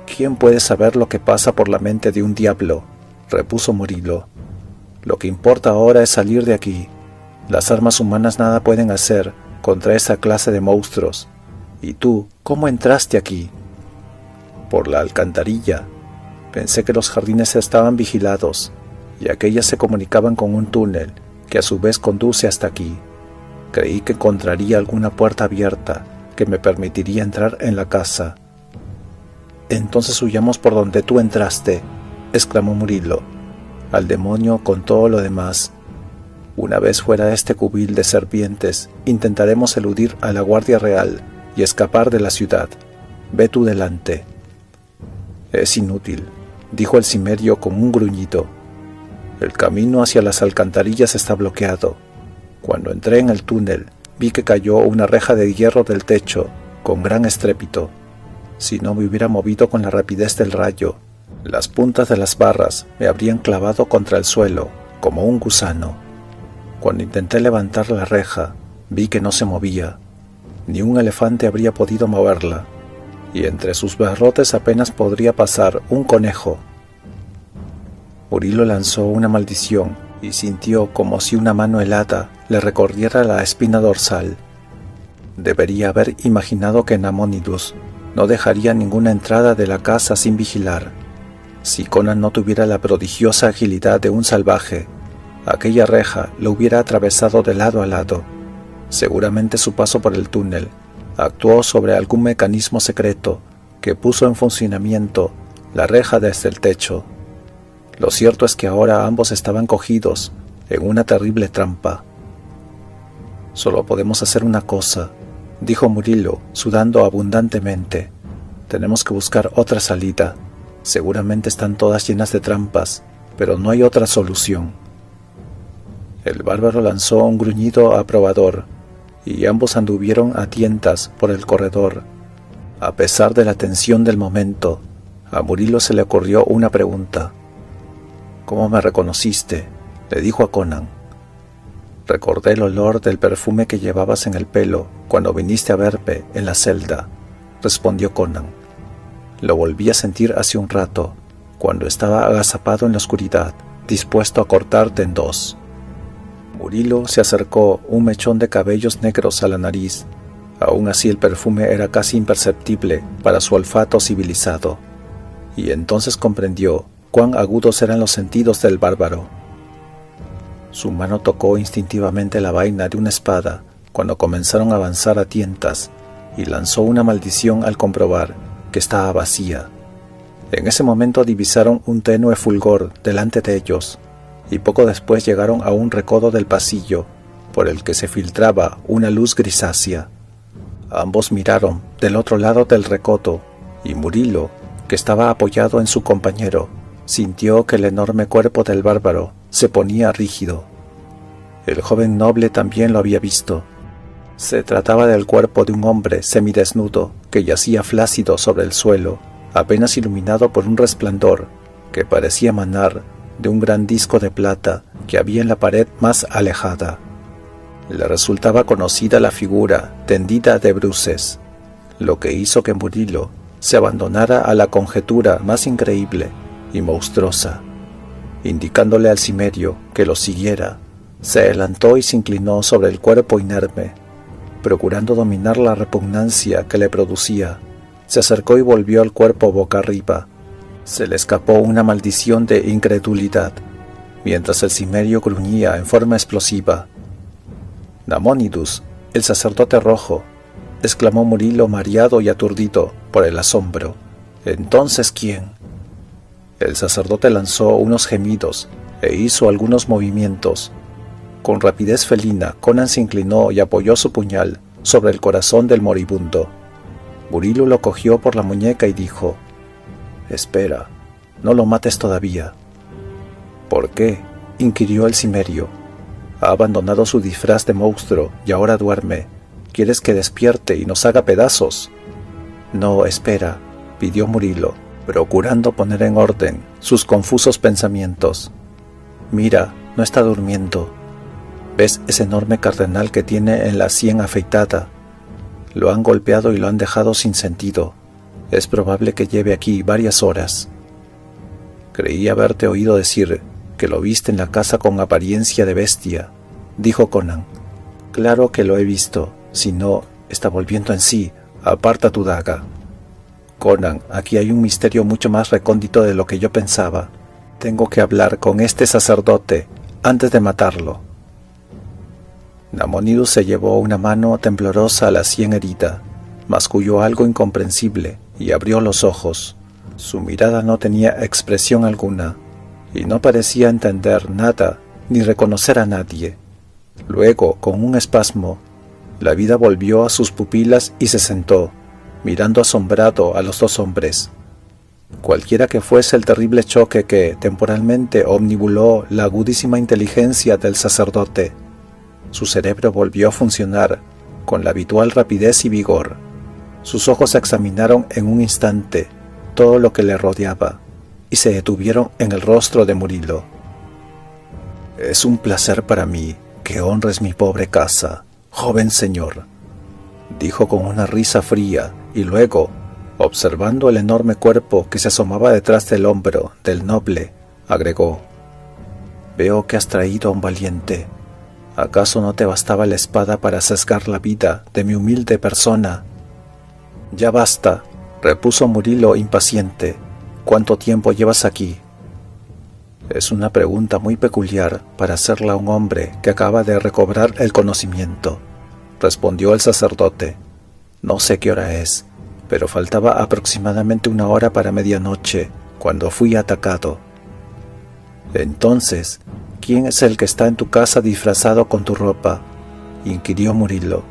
«¿Quién puede saber lo que pasa por la mente de un diablo?», repuso Murilo. «Lo que importa ahora es salir de aquí. Las armas humanas nada pueden hacer contra esa clase de monstruos. ¿Y tú, cómo entraste aquí?». «Por la alcantarilla. Pensé que los jardines estaban vigilados, y aquellas se comunicaban con un túnel que a su vez conduce hasta aquí. Creí que encontraría alguna puerta abierta que me permitiría entrar en la casa». «Entonces huyamos por donde tú entraste», exclamó Murilo. «Al demonio con todo lo demás. Una vez fuera de este cubil de serpientes, intentaremos eludir a la Guardia Real y escapar de la ciudad. Ve tú delante». «Es inútil», dijo el cimerio con un gruñido. «El camino hacia las alcantarillas está bloqueado. Cuando entré en el túnel, vi que cayó una reja de hierro del techo con gran estrépito. Si no me hubiera movido con la rapidez del rayo, las puntas de las barras me habrían clavado contra el suelo como un gusano. Cuando intenté levantar la reja, vi que no se movía. Ni un elefante habría podido moverla, y entre sus barrotes apenas podría pasar un conejo». Murilo lanzó una maldición y sintió como si una mano helada le recorriera la espina dorsal. Debería haber imaginado que Namónidos no dejaría ninguna entrada de la casa sin vigilar. Si Conan no tuviera la prodigiosa agilidad de un salvaje, aquella reja lo hubiera atravesado de lado a lado. Seguramente su paso por el túnel actuó sobre algún mecanismo secreto que puso en funcionamiento la reja desde el techo. Lo cierto es que ahora ambos estaban cogidos en una terrible trampa. «Solo podemos hacer una cosa», dijo Murilo, sudando abundantemente. «Tenemos que buscar otra salida. Seguramente están todas llenas de trampas, pero no hay otra solución». El bárbaro lanzó un gruñido aprobador, y ambos anduvieron a tientas por el corredor. A pesar de la tensión del momento, a Murilo se le ocurrió una pregunta. «¿Cómo me reconociste?», le dijo a Conan. «Recordé el olor del perfume que llevabas en el pelo cuando viniste a verme en la celda», respondió Conan. «Lo volví a sentir hace un rato, cuando estaba agazapado en la oscuridad, dispuesto a cortarte en dos». Murilo se acercó un mechón de cabellos negros a la nariz. Aún así el perfume era casi imperceptible para su olfato civilizado. Y entonces comprendió cuán agudos eran los sentidos del bárbaro. Su mano tocó instintivamente la vaina de una espada cuando comenzaron a avanzar a tientas y lanzó una maldición al comprobar que estaba vacía. En ese momento divisaron un tenue fulgor delante de ellos y poco después llegaron a un recodo del pasillo por el que se filtraba una luz grisácea. Ambos miraron del otro lado del recodo y Murilo, que estaba apoyado en su compañero, sintió que el enorme cuerpo del bárbaro se ponía rígido. El joven noble también lo había visto. Se trataba del cuerpo de un hombre semidesnudo que yacía flácido sobre el suelo, apenas iluminado por un resplandor que parecía emanar de un gran disco de plata que había en la pared más alejada. Le resultaba conocida la figura tendida de bruces, lo que hizo que Murilo se abandonara a la conjetura más increíble y monstruosa. Indicándole al cimerio que lo siguiera, se adelantó y se inclinó sobre el cuerpo inerme. Procurando dominar la repugnancia que le producía, se acercó y volvió al cuerpo boca arriba. Se le escapó una maldición de incredulidad, mientras el cimerio gruñía en forma explosiva. «Namónidos, el sacerdote rojo», exclamó Murilo mareado y aturdido por el asombro. «¿Entonces quién?». El sacerdote lanzó unos gemidos e hizo algunos movimientos. Con rapidez felina, Conan se inclinó y apoyó su puñal sobre el corazón del moribundo. Murilo lo cogió por la muñeca y dijo: «Espera, no lo mates todavía». «¿Por qué?», inquirió el cimerio. «Ha abandonado su disfraz de monstruo y ahora duerme. ¿Quieres que despierte y nos haga pedazos?». «No, espera», pidió Murilo, procurando poner en orden sus confusos pensamientos. «Mira, no está durmiendo. ¿Ves ese enorme cardenal que tiene en la sien afeitada? Lo han golpeado y lo han dejado sin sentido. Es probable que lleve aquí varias horas». «Creí haberte oído decir que lo viste en la casa con apariencia de bestia», dijo Conan. «Claro que lo he visto. Si no, está volviendo en sí. Aparta tu daga». «Conan, aquí hay un misterio mucho más recóndito de lo que yo pensaba. Tengo que hablar con este sacerdote antes de matarlo». Namónidos se llevó una mano temblorosa a la sien herida, masculló algo incomprensible y abrió los ojos. Su mirada no tenía expresión alguna, y no parecía entender nada ni reconocer a nadie. Luego, con un espasmo, la vida volvió a sus pupilas y se sentó, mirando asombrado a los dos hombres. Cualquiera que fuese el terrible choque que temporalmente omnibuló la agudísima inteligencia del sacerdote, su cerebro volvió a funcionar con la habitual rapidez y vigor. Sus ojos examinaron en un instante todo lo que le rodeaba y se detuvieron en el rostro de Murilo. «Es un placer para mí que honres mi pobre casa, joven señor», dijo con una risa fría, y luego, observando el enorme cuerpo que se asomaba detrás del hombro del noble, agregó: «Veo que has traído a un valiente. ¿Acaso no te bastaba la espada para sesgar la vida de mi humilde persona?». «Ya basta», repuso Murilo impaciente. «¿Cuánto tiempo llevas aquí?». «Es una pregunta muy peculiar para hacerla a un hombre que acaba de recobrar el conocimiento», respondió el sacerdote. «No sé qué hora es, pero faltaba aproximadamente 1 hora para medianoche cuando fui atacado. Entonces, ¿quién es el que está en tu casa disfrazado con tu ropa?, inquirió Murillo.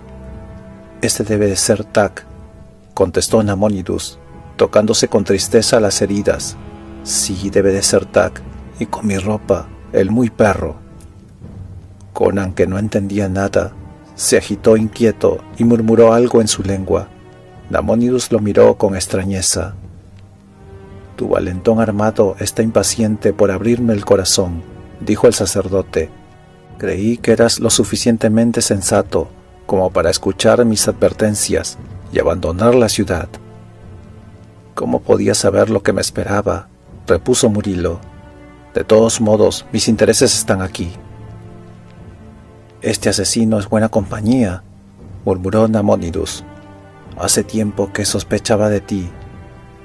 Este debe de ser Tak, contestó Nabonidus, tocándose con tristeza las heridas. Sí, debe de ser Tak, y con mi ropa, el muy perro. Conan, que no entendía nada, se agitó inquieto y murmuró algo en su lengua. Nabonidus lo miró con extrañeza. Tu valentón armado está impaciente por abrirme el corazón, dijo el sacerdote. Creí que eras lo suficientemente sensato como para escuchar mis advertencias y abandonar la ciudad. ¿Cómo podía saber lo que me esperaba?, repuso Murillo. De todos modos, mis intereses están aquí. Este asesino es buena compañía, murmuró Nabonidus. Hace tiempo que sospechaba de ti.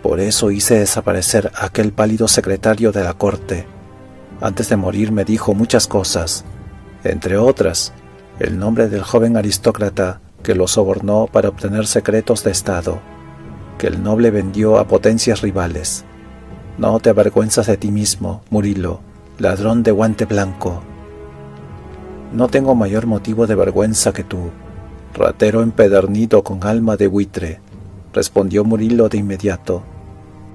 Por eso hice desaparecer a aquel pálido secretario de la corte. Antes de morir me dijo muchas cosas, entre otras, el nombre del joven aristócrata que lo sobornó para obtener secretos de Estado, que el noble vendió a potencias rivales. No te avergüenzas de ti mismo, Murillo, ladrón de guante blanco. No tengo mayor motivo de vergüenza que tú, ratero empedernido con alma de buitre, respondió Murillo de inmediato.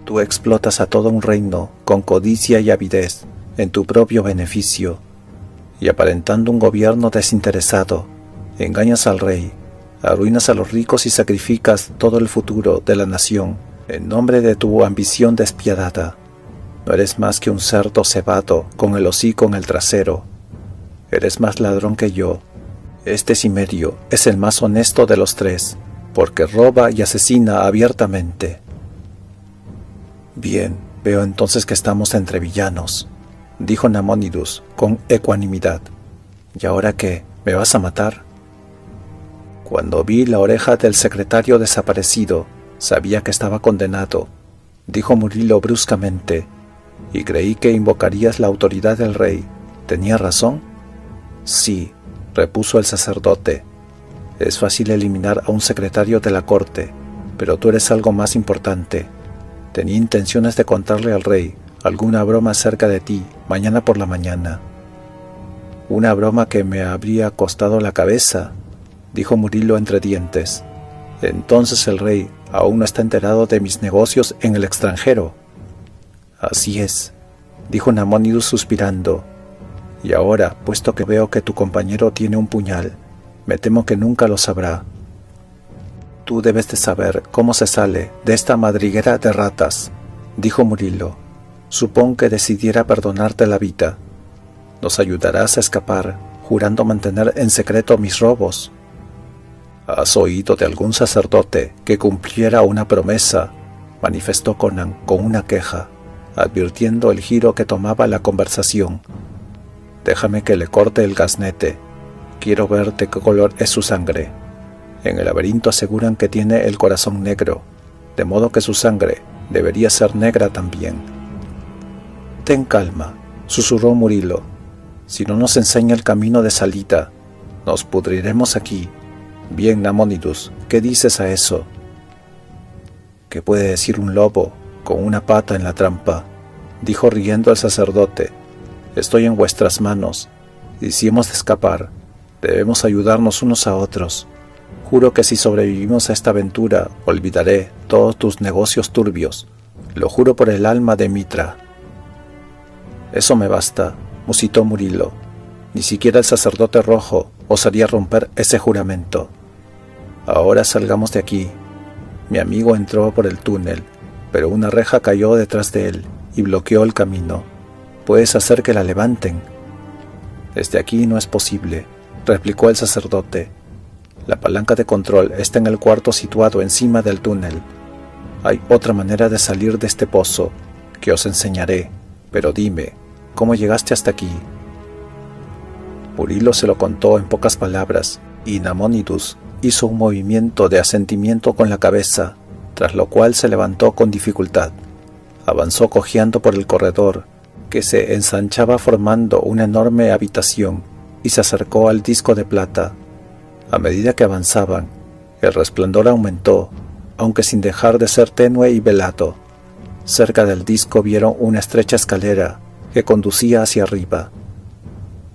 Tú explotas a todo un reino con codicia y avidez en tu propio beneficio, y aparentando un gobierno desinteresado, engañas al rey, arruinas a los ricos y sacrificas todo el futuro de la nación en nombre de tu ambición despiadada. No eres más que un cerdo cebado con el hocico en el trasero. Eres más ladrón que yo. Este Cimerio es el más honesto de los tres, porque roba y asesina abiertamente. Bien, veo entonces que estamos entre villanos, dijo Nabonidus con ecuanimidad. ¿Y ahora qué? ¿Me vas a matar? Cuando vi la oreja del secretario desaparecido, sabía que estaba condenado, dijo Murillo bruscamente, y creí que invocarías la autoridad del rey. ¿Tenía razón? Sí, repuso el sacerdote. Es fácil eliminar a un secretario de la corte, pero tú eres algo más importante. Tenía intenciones de contarle al rey alguna broma acerca de ti mañana por la mañana. Una broma que me habría costado la cabeza, dijo Murillo entre dientes. Entonces el rey aún no está enterado de mis negocios en el extranjero. Así es, dijo Nabonidus suspirando. Y ahora, puesto que veo que tu compañero tiene un puñal, me temo que nunca lo sabrá. Tú debes de saber cómo se sale de esta madriguera de ratas, dijo Murillo. Supón que decidiera perdonarte la vida. Nos ayudarás a escapar, jurando mantener en secreto mis robos. ¿Has oído de algún sacerdote que cumpliera una promesa?, manifestó Conan con una queja, advirtiendo el giro que tomaba la conversación. Déjame que le corte el gaznete. Quiero ver de qué color es su sangre. En el laberinto aseguran que tiene el corazón negro, de modo que su sangre debería ser negra también. Ten calma, susurró Murillo. Si no nos enseña el camino de salida, nos pudriremos aquí. Bien, Nabonidus, ¿qué dices a eso? ¿Qué puede decir un lobo con una pata en la trampa?, dijo riendo el sacerdote. Estoy en vuestras manos, y si hemos de escapar, debemos ayudarnos unos a otros. Juro que si sobrevivimos a esta aventura, olvidaré todos tus negocios turbios. Lo juro por el alma de Mitra. Eso me basta, musitó Murillo. Ni siquiera el sacerdote rojo osaría romper ese juramento. Ahora salgamos de aquí. Mi amigo entró por el túnel, pero una reja cayó detrás de él y bloqueó el camino. ¿Puedes hacer que la levanten? Desde aquí no es posible, replicó el sacerdote. La palanca de control está en el cuarto situado encima del túnel. Hay otra manera de salir de este pozo, que os enseñaré, pero dime, ¿cómo llegaste hasta aquí? Murillo se lo contó en pocas palabras, y Nabonidus hizo un movimiento de asentimiento con la cabeza, tras lo cual se levantó con dificultad. Avanzó cojeando por el corredor, que se ensanchaba formando una enorme habitación, y se acercó al disco de plata. A medida que avanzaban, el resplandor aumentó, aunque sin dejar de ser tenue y velado. Cerca del disco vieron una estrecha escalera que conducía hacia arriba.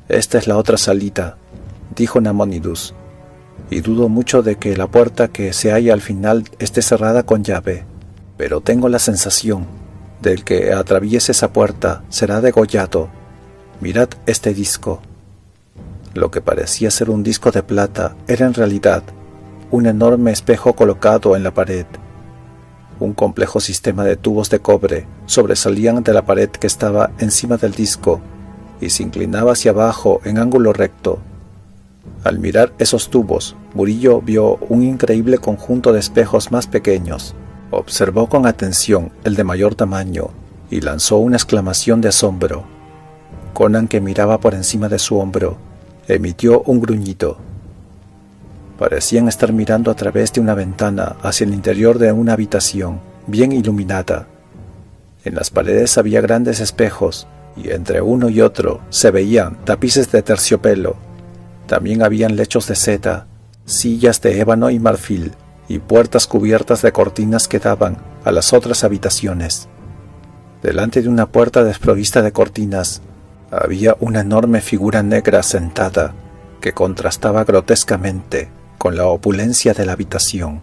«Esta es la otra salida», dijo Nabonidus, «y dudo mucho de que la puerta que se halla al final esté cerrada con llave, pero tengo la sensación del que atraviese esa puerta será degollado. Mirad este disco». Lo que parecía ser un disco de plata era en realidad un enorme espejo colocado en la pared. Un complejo sistema de tubos de cobre sobresalían de la pared que estaba encima del disco y se inclinaba hacia abajo en ángulo recto. Al mirar esos tubos, Murillo vio un increíble conjunto de espejos más pequeños. Observó con atención el de mayor tamaño y lanzó una exclamación de asombro. Conan, que miraba por encima de su hombro, emitió un gruñido. Parecían estar mirando a través de una ventana hacia el interior de una habitación bien iluminada. En las paredes había grandes espejos y entre uno y otro se veían tapices de terciopelo. También habían lechos de seda, sillas de ébano y marfil y puertas cubiertas de cortinas que daban a las otras habitaciones. Delante de una puerta desprovista de cortinas había una enorme figura negra sentada que contrastaba grotescamente con la opulencia de la habitación.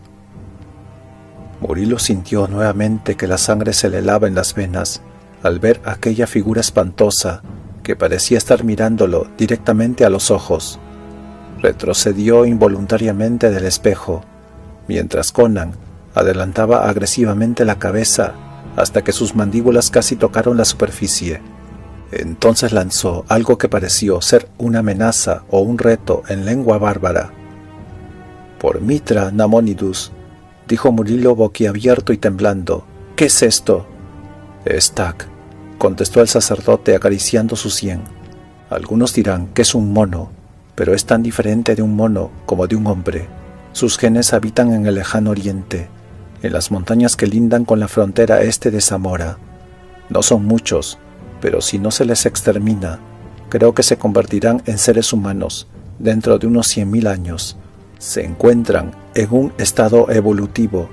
Murillo sintió nuevamente que la sangre se le helaba en las venas al ver aquella figura espantosa que parecía estar mirándolo directamente a los ojos. Retrocedió involuntariamente del espejo, mientras Conan adelantaba agresivamente la cabeza hasta que sus mandíbulas casi tocaron la superficie. Entonces lanzó algo que pareció ser una amenaza o un reto en lengua bárbara. «Por Mitra, Nabonidus», dijo Murillo boquiabierto y temblando, «¿qué es esto?» «Es Tak», contestó el sacerdote acariciando su sien. «Algunos dirán que es un mono, pero es tan diferente de un mono como de un hombre. Sus genes habitan en el lejano oriente, en las montañas que lindan con la frontera este de Zamora. No son muchos, pero si no se les extermina, creo que se convertirán en seres humanos dentro de unos 100.000 años. Se encuentran en un estado evolutivo.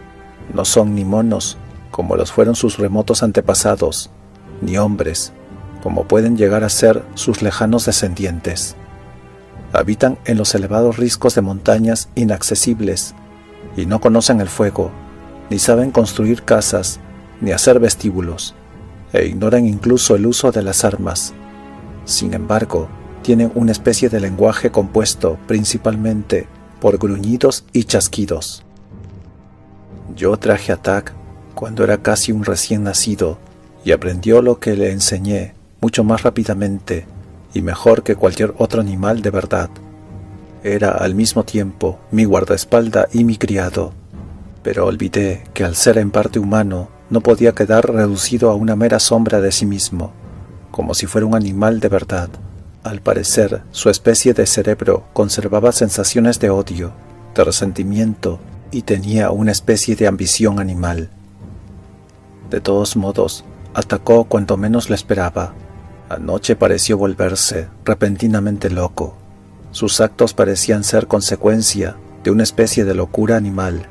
No son ni monos, como los fueron sus remotos antepasados, ni hombres, como pueden llegar a ser sus lejanos descendientes. Habitan en los elevados riscos de montañas inaccesibles y no conocen el fuego, ni saben construir casas, ni hacer vestíbulos, e ignoran incluso el uso de las armas. Sin embargo, tienen una especie de lenguaje compuesto principalmente por gruñidos y chasquidos. Yo traje a Tak cuando era casi un recién nacido y aprendió lo que le enseñé mucho más rápidamente y mejor que cualquier otro animal de verdad. Era al mismo tiempo mi guardaespaldas y mi criado, pero olvidé que al ser en parte humano no podía quedar reducido a una mera sombra de sí mismo, como si fuera un animal de verdad. Al parecer, su especie de cerebro conservaba sensaciones de odio, de resentimiento y tenía una especie de ambición animal. De todos modos, atacó cuando menos lo esperaba. Anoche pareció volverse repentinamente loco. Sus actos parecían ser consecuencia de una especie de locura animal,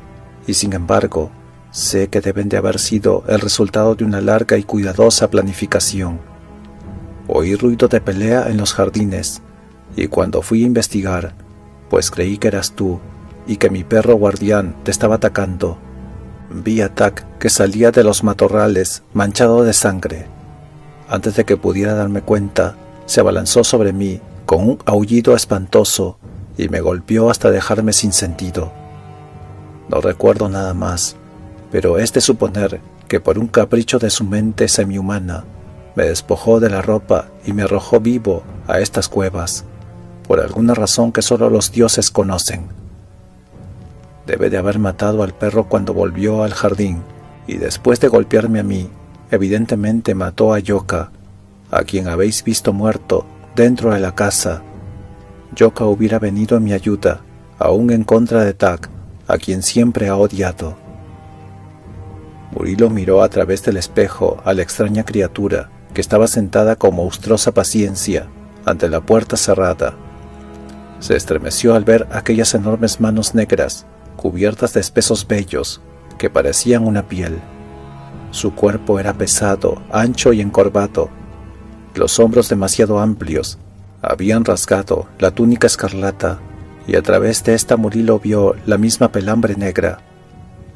y sin embargo, sé que deben de haber sido el resultado de una larga y cuidadosa planificación. Oí ruido de pelea en los jardines, y cuando fui a investigar, pues creí que eras tú y que mi perro guardián te estaba atacando, vi a Tak que salía de los matorrales manchado de sangre. Antes de que pudiera darme cuenta, se abalanzó sobre mí con un aullido espantoso y me golpeó hasta dejarme sin sentido. No recuerdo nada más, pero es de suponer que por un capricho de su mente semihumana, me despojó de la ropa y me arrojó vivo a estas cuevas, por alguna razón que solo los dioses conocen. Debe de haber matado al perro cuando volvió al jardín, y después de golpearme a mí, evidentemente mató a Yoka, a quien habéis visto muerto dentro de la casa. Yoka hubiera venido en mi ayuda, aún en contra de Tak, a quien siempre ha odiado. Murillo miró a través del espejo a la extraña criatura que estaba sentada con monstruosa paciencia ante la puerta cerrada. Se estremeció al ver aquellas enormes manos negras, cubiertas de espesos vellos, que parecían una piel. Su cuerpo era pesado, ancho y encorvado, los hombros demasiado amplios. Habían rasgado la túnica escarlata y a través de esta Murillo vio la misma pelambre negra.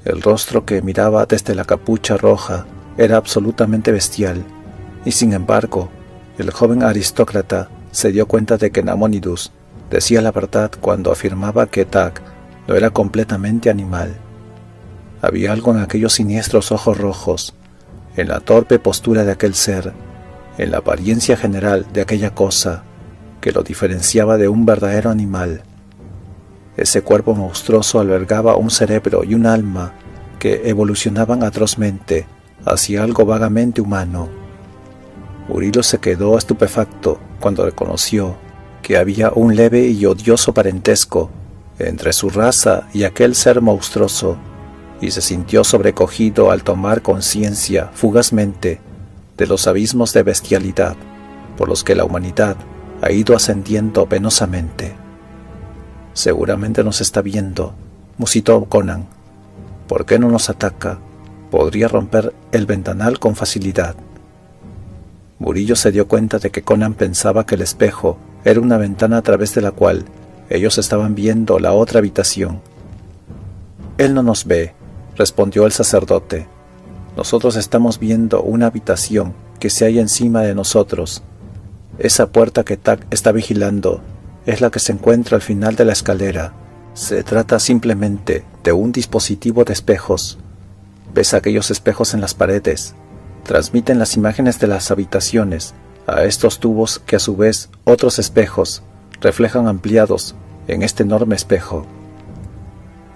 El rostro que miraba desde la capucha roja era absolutamente bestial, y sin embargo, el joven aristócrata se dio cuenta de que Nabonidus decía la verdad cuando afirmaba que Tak no era completamente animal. Había algo en aquellos siniestros ojos rojos, en la torpe postura de aquel ser, en la apariencia general de aquella cosa, que lo diferenciaba de un verdadero animal. Ese cuerpo monstruoso albergaba un cerebro y un alma que evolucionaban atrozmente hacia algo vagamente humano. Murillo se quedó estupefacto cuando reconoció que había un leve y odioso parentesco entre su raza y aquel ser monstruoso, y se sintió sobrecogido al tomar conciencia fugazmente de los abismos de bestialidad por los que la humanidad ha ido ascendiendo penosamente. «Seguramente nos está viendo», musitó Conan. «¿Por qué no nos ataca? Podría romper el ventanal con facilidad». Murillo se dio cuenta de que Conan pensaba que el espejo era una ventana a través de la cual ellos estaban viendo la otra habitación. «Él no nos ve», respondió el sacerdote. «Nosotros estamos viendo una habitación que se halla encima de nosotros. Esa puerta que Tak está vigilando es la que se encuentra al final de la escalera. Se trata simplemente de un dispositivo de espejos. ¿Ves aquellos espejos en las paredes? Transmiten las imágenes de las habitaciones a estos tubos que a su vez otros espejos reflejan ampliados en este enorme espejo».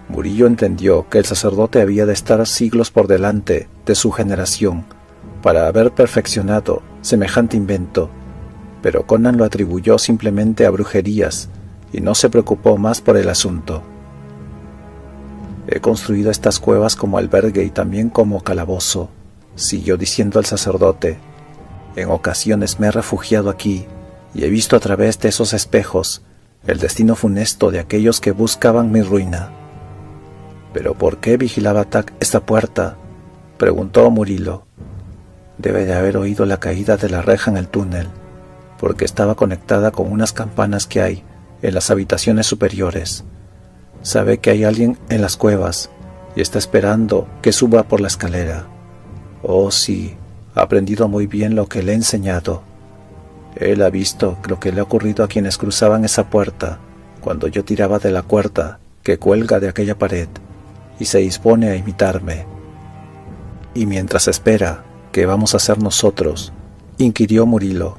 Murillo entendió que el sacerdote había de estar siglos por delante de su generación para haber perfeccionado semejante invento, pero Conan lo atribuyó simplemente a brujerías y no se preocupó más por el asunto. «He construido estas cuevas como albergue y también como calabozo», siguió diciendo el sacerdote. «En ocasiones me he refugiado aquí y he visto a través de esos espejos el destino funesto de aquellos que buscaban mi ruina». «¿Pero por qué vigilaba Tak esta puerta?», preguntó Murillo. «Debe de haber oído la caída de la reja en el túnel, porque estaba conectada con unas campanas que hay en las habitaciones superiores. Sabe que hay alguien en las cuevas y está esperando que suba por la escalera. Oh sí, ha aprendido muy bien lo que le he enseñado. Él ha visto lo que le ha ocurrido a quienes cruzaban esa puerta cuando yo tiraba de la cuerda que cuelga de aquella pared, y se dispone a imitarme». «¿Y mientras espera, qué vamos a hacer nosotros?», inquirió Murillo.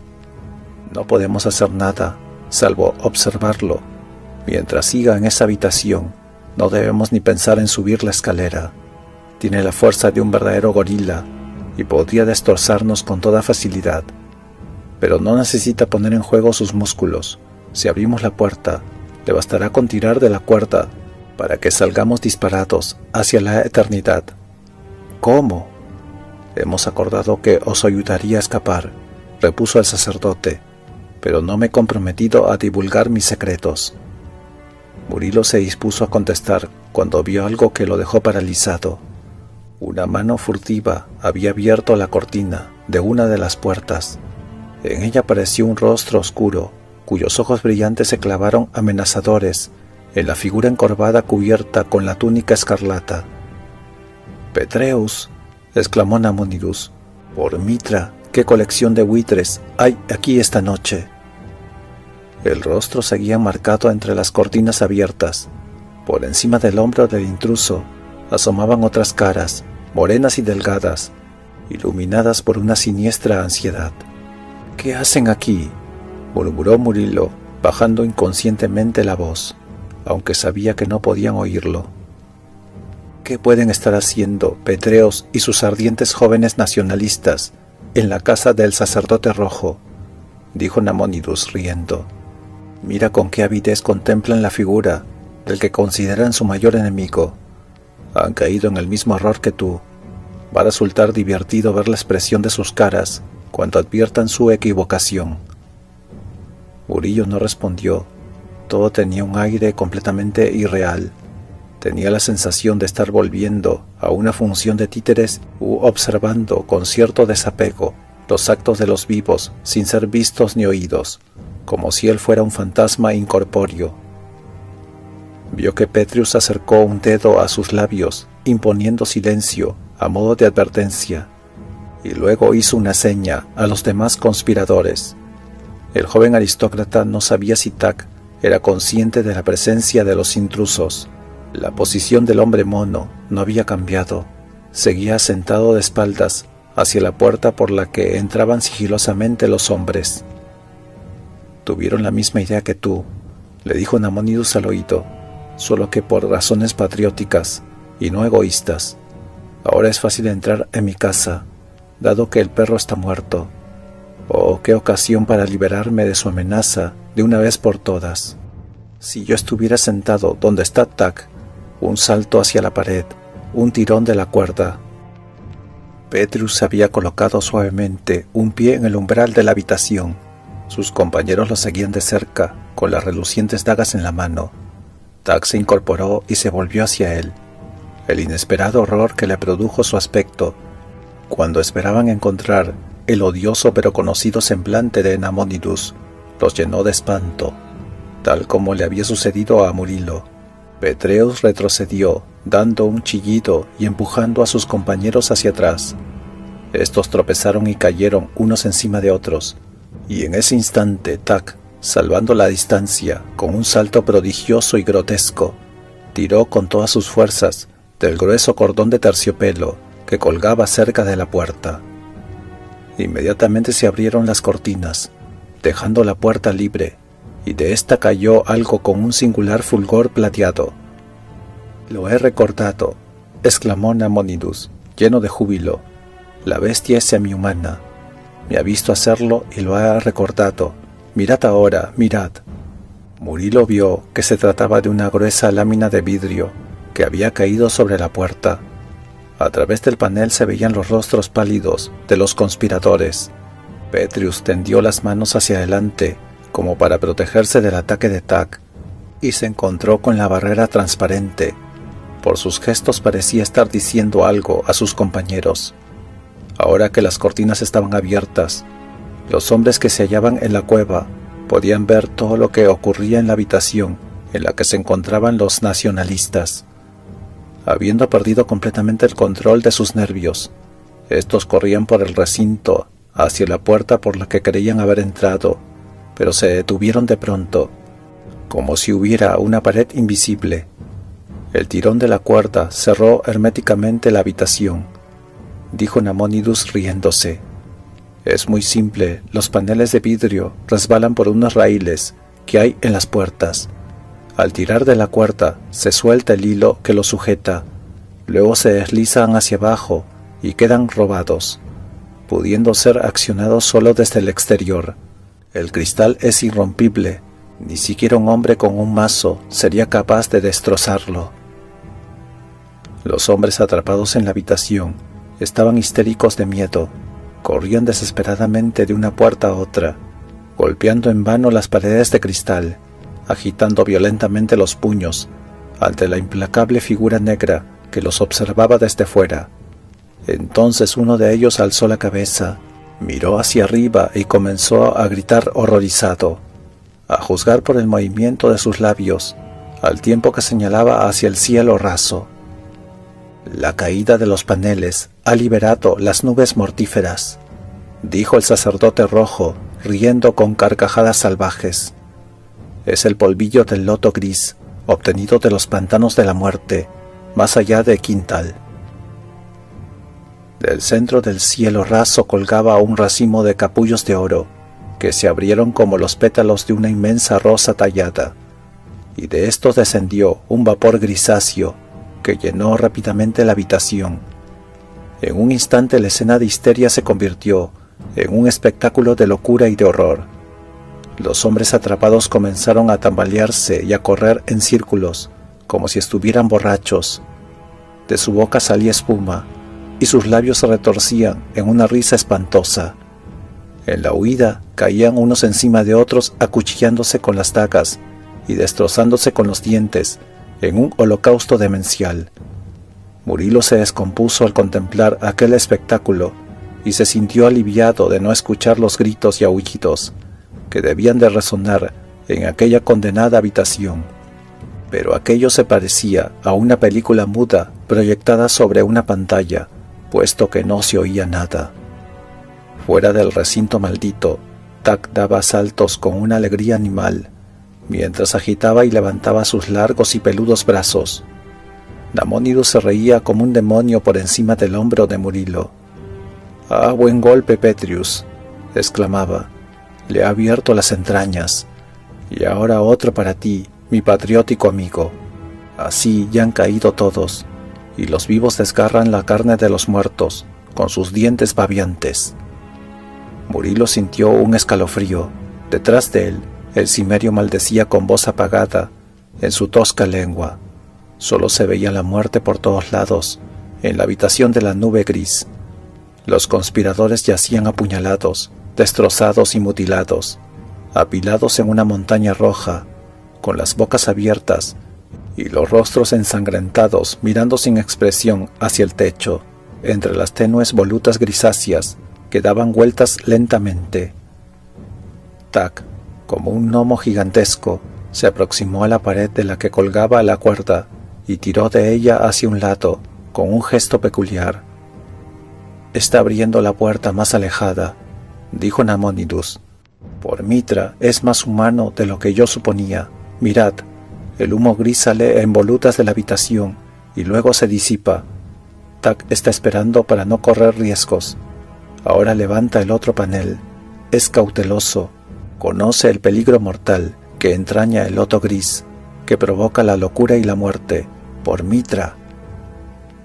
«No podemos hacer nada, salvo observarlo. Mientras siga en esa habitación, no debemos ni pensar en subir la escalera. Tiene la fuerza de un verdadero gorila y podría destrozarnos con toda facilidad. Pero no necesita poner en juego sus músculos. Si abrimos la puerta, le bastará con tirar de la cuerda para que salgamos disparados hacia la eternidad». «¿Cómo?». «Hemos acordado que os ayudaría a escapar», repuso el sacerdote, «pero no me he comprometido a divulgar mis secretos». Murillo se dispuso a contestar cuando vio algo que lo dejó paralizado. Una mano furtiva había abierto la cortina de una de las puertas. En ella apareció un rostro oscuro, cuyos ojos brillantes se clavaron amenazadores en la figura encorvada cubierta con la túnica escarlata. «Petreus», exclamó Nabonidus, «por Mitra, qué colección de buitres hay aquí esta noche». El rostro seguía marcado entre las cortinas abiertas. Por encima del hombro del intruso asomaban otras caras, morenas y delgadas, iluminadas por una siniestra ansiedad. «¿Qué hacen aquí?», murmuró Murillo, bajando inconscientemente la voz, aunque sabía que no podían oírlo. «¿Qué pueden estar haciendo Petreus y sus ardientes jóvenes nacionalistas en la casa del sacerdote rojo?», dijo Nabonidus riendo. «Mira con qué avidez contemplan la figura del que consideran su mayor enemigo. Han caído en el mismo error que tú. Va a resultar divertido ver la expresión de sus caras cuando adviertan su equivocación». Murillo no respondió. Todo tenía un aire completamente irreal. Tenía la sensación de estar volviendo a una función de títeres u observando con cierto desapego los actos de los vivos sin ser vistos ni oídos, como si él fuera un fantasma incorpóreo. Vio que Petrus acercó un dedo a sus labios, imponiendo silencio a modo de advertencia, y luego hizo una seña a los demás conspiradores. El joven aristócrata no sabía si Tac era consciente de la presencia de los intrusos. La posición del hombre mono no había cambiado. Seguía sentado de espaldas hacia la puerta por la que entraban sigilosamente los hombres. «Tuvieron la misma idea que tú», le dijo Nabonidus al oído, «solo que por razones patrióticas y no egoístas. Ahora es fácil entrar en mi casa, dado que el perro está muerto. Oh, qué ocasión para liberarme de su amenaza de una vez por todas. Si yo estuviera sentado donde está Tac, un salto hacia la pared, un tirón de la cuerda». Petrus había colocado suavemente un pie en el umbral de la habitación. Sus compañeros lo seguían de cerca, con las relucientes dagas en la mano. Tac se incorporó y se volvió hacia él. El inesperado horror que le produjo su aspecto, cuando esperaban encontrar el odioso pero conocido semblante de Nabonidus, los llenó de espanto, tal como le había sucedido a Murilo. Petreus retrocedió, dando un chillido y empujando a sus compañeros hacia atrás. Estos tropezaron y cayeron unos encima de otros, y en ese instante Tac, salvando la distancia con un salto prodigioso y grotesco, tiró con todas sus fuerzas del grueso cordón de terciopelo que colgaba cerca de la puerta. Inmediatamente se abrieron las cortinas, dejando la puerta libre, y de ésta cayó algo con un singular fulgor plateado. «Lo he recordado», exclamó Nabonidus, lleno de júbilo. «La bestia es semihumana. Me ha visto hacerlo y lo ha recordado. Mirad ahora, mirad». Murilo vio que se trataba de una gruesa lámina de vidrio que había caído sobre la puerta. A través del panel se veían los rostros pálidos de los conspiradores. Petrus tendió las manos hacia adelante como para protegerse del ataque de Tac, y se encontró con la barrera transparente. Por sus gestos parecía estar diciendo algo a sus compañeros. Ahora que las cortinas estaban abiertas, los hombres que se hallaban en la cueva podían ver todo lo que ocurría en la habitación en la que se encontraban los nacionalistas. Habiendo perdido completamente el control de sus nervios, estos corrían por el recinto hacia la puerta por la que creían haber entrado, pero se detuvieron de pronto, como si hubiera una pared invisible. El tirón de la cuerda cerró herméticamente la habitación. Dijo Nabonidus riéndose. «Es muy simple, los paneles de vidrio resbalan por unos raíles que hay en las puertas. Al tirar de la cuerda se suelta el hilo que los sujeta, luego se deslizan hacia abajo y quedan robados, pudiendo ser accionados solo desde el exterior. El cristal es irrompible, ni siquiera un hombre con un mazo sería capaz de destrozarlo». Los hombres atrapados en la habitación estaban histéricos de miedo, corrían desesperadamente de una puerta a otra, golpeando en vano las paredes de cristal, agitando violentamente los puños ante la implacable figura negra que los observaba desde fuera. Entonces uno de ellos alzó la cabeza, miró hacia arriba y comenzó a gritar horrorizado, a juzgar por el movimiento de sus labios, al tiempo que señalaba hacia el cielo raso. «La caída de los paneles ha liberado las nubes mortíferas», dijo el sacerdote rojo, riendo con carcajadas salvajes. «Es el polvillo del loto gris, obtenido de los pantanos de la muerte, más allá de Quintal». Del centro del cielo raso colgaba un racimo de capullos de oro, que se abrieron como los pétalos de una inmensa rosa tallada, y de estos descendió un vapor grisáceo que llenó rápidamente la habitación. En un instante la escena de histeria se convirtió en un espectáculo de locura y de horror. Los hombres atrapados comenzaron a tambalearse y a correr en círculos, como si estuvieran borrachos. De su boca salía espuma, y sus labios se retorcían en una risa espantosa. En la huida caían unos encima de otros acuchillándose con las dagas y destrozándose con los dientes en un holocausto demencial. Murilo se descompuso al contemplar aquel espectáculo y se sintió aliviado de no escuchar los gritos y aullidos que debían de resonar en aquella condenada habitación. Pero aquello se parecía a una película muda proyectada sobre una pantalla, puesto que no se oía nada. Fuera del recinto maldito, Tak daba saltos con una alegría animal, mientras agitaba y levantaba sus largos y peludos brazos. Namónidos se reía como un demonio por encima del hombro de Murilo. «¡Ah, buen golpe, Petrius!», exclamaba. «Le ha abierto las entrañas. Y ahora otro para ti, mi patriótico amigo. Así ya han caído todos, y los vivos desgarran la carne de los muertos con sus dientes babeantes». Murilo sintió un escalofrío. Detrás de él, el cimerio maldecía con voz apagada en su tosca lengua. Solo se veía la muerte por todos lados, en la habitación de la nube gris. Los conspiradores yacían apuñalados, destrozados y mutilados, apilados en una montaña roja, con las bocas abiertas y los rostros ensangrentados mirando sin expresión hacia el techo, entre las tenues volutas grisáceas que daban vueltas lentamente. Tak, como un gnomo gigantesco, se aproximó a la pared de la que colgaba la cuerda y tiró de ella hacia un lado, con un gesto peculiar. «Está abriendo la puerta más alejada», dijo Namónidos. «Por Mitra es más humano de lo que yo suponía. Mirad, el humo gris sale en volutas de la habitación y luego se disipa. Tak está esperando para no correr riesgos. Ahora levanta el otro panel. Es cauteloso. Conoce el peligro mortal que entraña el loto gris, que provoca la locura y la muerte. Por Mitra».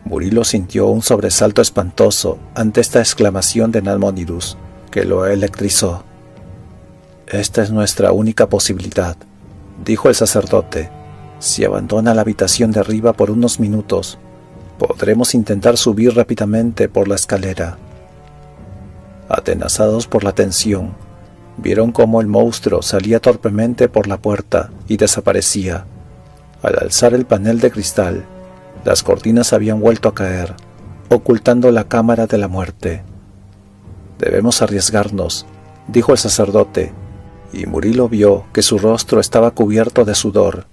Murilo sintió un sobresalto espantoso ante esta exclamación de Namónidos, que lo electrizó. «Esta es nuestra única posibilidad», dijo el sacerdote. «Si abandona la habitación de arriba por unos minutos, podremos intentar subir rápidamente por la escalera». Atenazados por la tensión, vieron cómo el monstruo salía torpemente por la puerta y desaparecía. Al alzar el panel de cristal, las cortinas habían vuelto a caer, ocultando la cámara de la muerte. «Debemos arriesgarnos», dijo el sacerdote, y Murilo vio que su rostro estaba cubierto de sudor.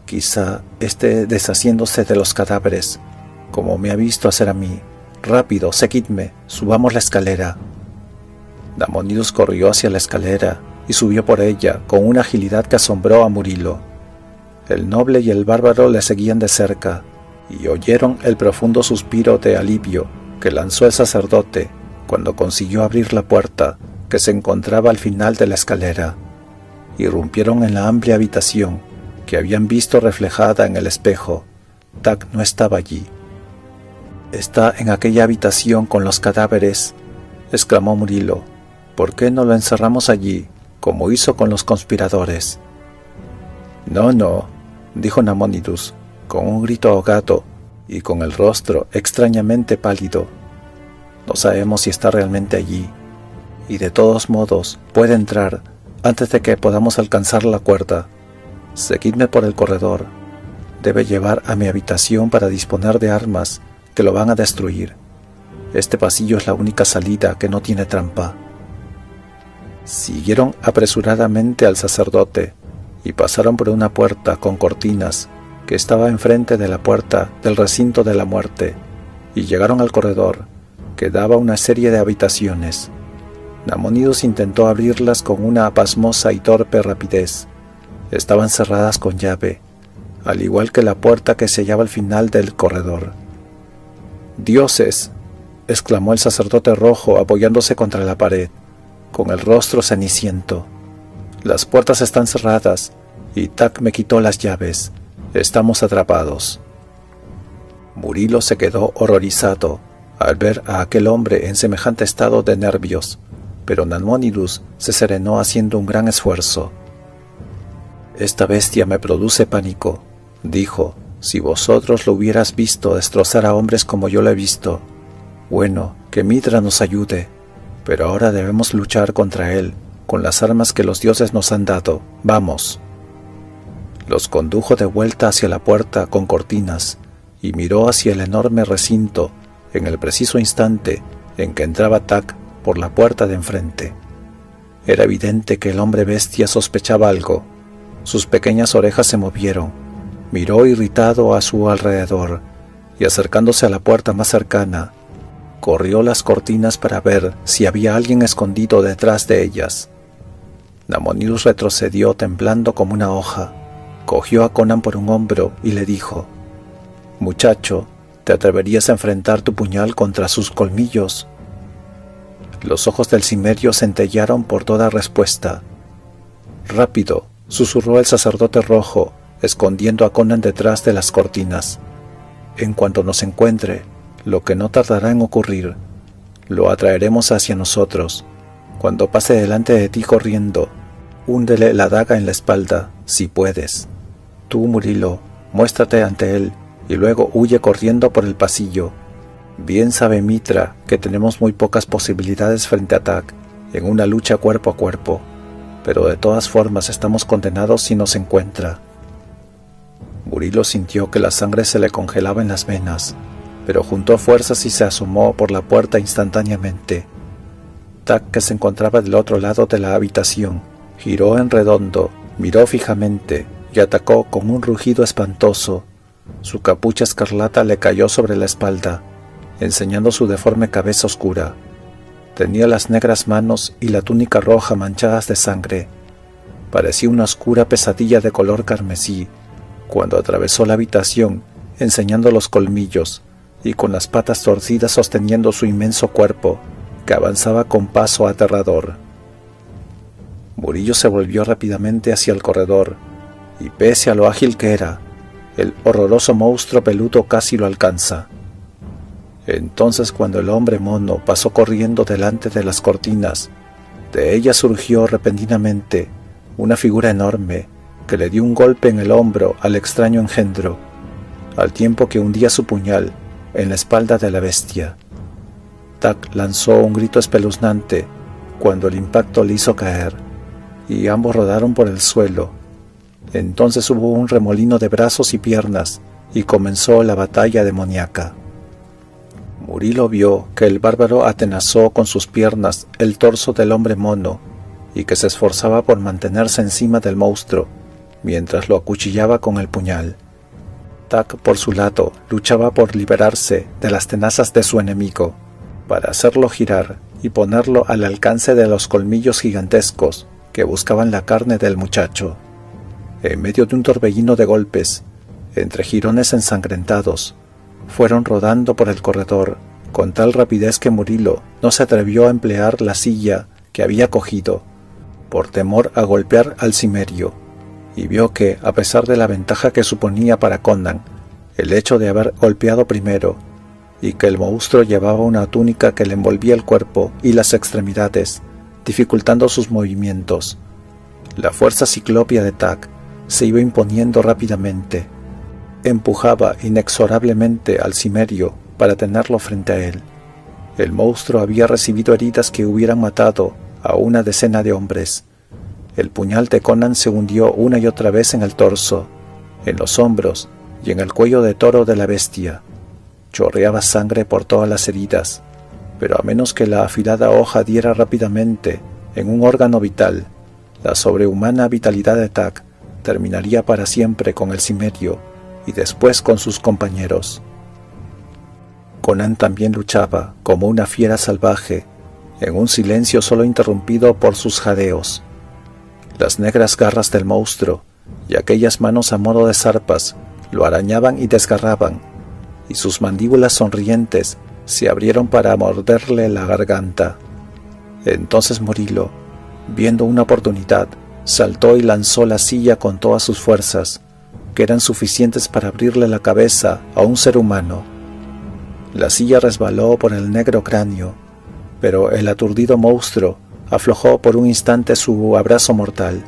«Quizá esté deshaciéndose de los cadáveres, como me ha visto hacer a mí. Rápido, seguidme, subamos la escalera». Namónidos corrió hacia la escalera y subió por ella con una agilidad que asombró a Murilo. El noble y el bárbaro le seguían de cerca, y oyeron el profundo suspiro de alivio que lanzó el sacerdote cuando consiguió abrir la puerta que se encontraba al final de la escalera. Irrumpieron en la amplia habitación que habían visto reflejada en el espejo. Tak no estaba allí. «Está en aquella habitación con los cadáveres», exclamó Murilo. «¿Por qué no lo encerramos allí, como hizo con los conspiradores?» «No, no», dijo Namónidos, con un grito ahogado y con el rostro extrañamente pálido. «No sabemos si está realmente allí, y de todos modos puede entrar antes de que podamos alcanzar la cuerda. Seguidme por el corredor. Debe llevar a mi habitación para disponer de armas que lo van a destruir. Este pasillo es la única salida que no tiene trampa». Siguieron apresuradamente al sacerdote y pasaron por una puerta con cortinas que estaba enfrente de la puerta del recinto de la muerte, y llegaron al corredor, que daba a una serie de habitaciones. Namónidos intentó abrirlas con una pasmosa y torpe rapidez. Estaban cerradas con llave, al igual que la puerta que se hallaba al final del corredor. «¡Dioses!», exclamó el sacerdote rojo apoyándose contra la pared, con el rostro ceniciento. «Las puertas están cerradas y Tak me quitó las llaves. Estamos atrapados». Murilo se quedó horrorizado al ver a aquel hombre en semejante estado de nervios, pero Namónidos se serenó haciendo un gran esfuerzo. «Esta bestia me produce pánico», dijo. «Si vosotros lo hubieras visto destrozar a hombres como yo lo he visto. Bueno, que Mitra nos ayude, pero ahora debemos luchar contra él con las armas que los dioses nos han dado. Vamos». Los condujo de vuelta hacia la puerta con cortinas y miró hacia el enorme recinto en el preciso instante en que entraba Tak por la puerta de enfrente. Era evidente que el hombre bestia sospechaba algo. Sus pequeñas orejas se movieron, miró irritado a su alrededor y acercándose a la puerta más cercana, corrió las cortinas para ver si había alguien escondido detrás de ellas. Namonil retrocedió temblando como una hoja, cogió a Conan por un hombro y le dijo: «Muchacho, ¿te atreverías a enfrentar tu puñal contra sus colmillos?». Los ojos del cimerio centellaron por toda respuesta. «Rápido», susurró el sacerdote rojo, escondiendo a Conan detrás de las cortinas. «En cuanto nos encuentre, lo que no tardará en ocurrir, lo atraeremos hacia nosotros. Cuando pase delante de ti corriendo, húndele la daga en la espalda, si puedes. Tú, Murilo, muéstrate ante él y luego huye corriendo por el pasillo. Bien sabe Mitra que tenemos muy pocas posibilidades frente a Tak en una lucha cuerpo a cuerpo, pero de todas formas estamos condenados si nos encuentra». Murilo sintió que la sangre se le congelaba en las venas, pero juntó fuerzas y se asomó por la puerta instantáneamente. Tak, que se encontraba del otro lado de la habitación, giró en redondo, miró fijamente y atacó con un rugido espantoso. Su capucha escarlata le cayó sobre la espalda, enseñando su deforme cabeza oscura. Tenía las negras manos y la túnica roja manchadas de sangre. Parecía una oscura pesadilla de color carmesí cuando atravesó la habitación, enseñando los colmillos y con las patas torcidas sosteniendo su inmenso cuerpo, que avanzaba con paso aterrador. Murillo se volvió rápidamente hacia el corredor, y pese a lo ágil que era, el horroroso monstruo peludo casi lo alcanza. Entonces, cuando el hombre mono pasó corriendo delante de las cortinas, de ella surgió repentinamente una figura enorme que le dio un golpe en el hombro al extraño engendro, al tiempo que hundía su puñal en la espalda de la bestia. Tak lanzó un grito espeluznante cuando el impacto le hizo caer, y ambos rodaron por el suelo. Entonces hubo un remolino de brazos y piernas, y comenzó la batalla demoníaca. Murilo vio que el bárbaro atenazó con sus piernas el torso del hombre mono, y que se esforzaba por mantenerse encima del monstruo, mientras lo acuchillaba con el puñal. Tak, por su lado, luchaba por liberarse de las tenazas de su enemigo, para hacerlo girar y ponerlo al alcance de los colmillos gigantescos que buscaban la carne del muchacho. En medio de un torbellino de golpes, entre jirones ensangrentados, fueron rodando por el corredor con tal rapidez que Murilo no se atrevió a emplear la silla que había cogido, por temor a golpear al cimerio, y vio que, a pesar de la ventaja que suponía para Conan el hecho de haber golpeado primero, y que el monstruo llevaba una túnica que le envolvía el cuerpo y las extremidades, dificultando sus movimientos, la fuerza ciclópea de Tak se iba imponiendo rápidamente. Empujaba inexorablemente al cimerio para tenerlo frente a él. El monstruo había recibido heridas que hubieran matado a una decena de hombres. El puñal de Conan se hundió una y otra vez en el torso, en los hombros y en el cuello de toro de la bestia. Chorreaba sangre por todas las heridas, pero a menos que la afilada hoja diera rápidamente en un órgano vital, la sobrehumana vitalidad de Tak terminaría para siempre con el cimerio y después con sus compañeros. Conan también luchaba como una fiera salvaje, en un silencio solo interrumpido por sus jadeos. Las negras garras del monstruo y aquellas manos a modo de zarpas lo arañaban y desgarraban, y sus mandíbulas sonrientes se abrieron para morderle la garganta. Entonces Murilo, viendo una oportunidad, saltó y lanzó la silla con todas sus fuerzas, que eran suficientes para abrirle la cabeza a un ser humano. La silla resbaló por el negro cráneo, pero el aturdido monstruo aflojó por un instante su abrazo mortal,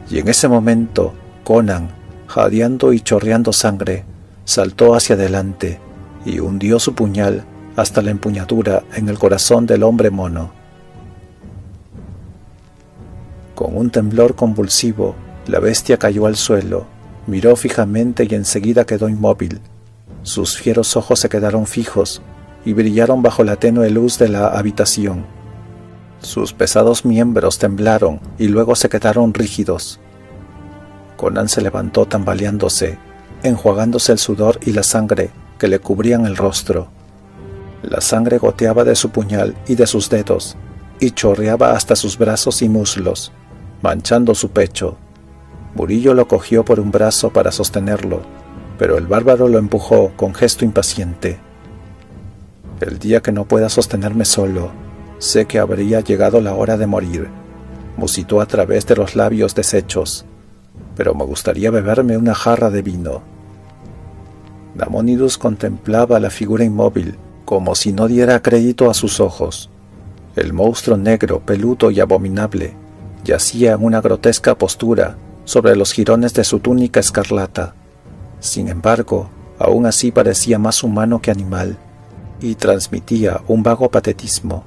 y en ese momento Conan, jadeando y chorreando sangre, saltó hacia adelante y hundió su puñal hasta la empuñadura en el corazón del hombre mono. Con un temblor convulsivo, la bestia cayó al suelo, Miró fijamente y enseguida quedó inmóvil. Sus fieros ojos se quedaron fijos y brillaron bajo la tenue luz de la habitación. Sus pesados miembros temblaron y luego se quedaron rígidos. Conan se levantó tambaleándose, enjuagándose el sudor y la sangre que le cubrían el rostro. La sangre goteaba de su puñal y de sus dedos, y chorreaba hasta sus brazos y muslos, manchando su pecho. Murillo lo cogió por un brazo para sostenerlo, pero el bárbaro lo empujó con gesto impaciente. El día que no pueda sostenerme solo, sé que habría llegado la hora de morir, musitó a través de los labios deshechos, pero me gustaría beberme una jarra de vino. Nabónidos contemplaba la figura inmóvil, como si no diera crédito a sus ojos. El monstruo negro, peludo y abominable, yacía en una grotesca postura sobre los jirones de su túnica escarlata. Sin embargo, aún así parecía más humano que animal, y transmitía un vago patetismo.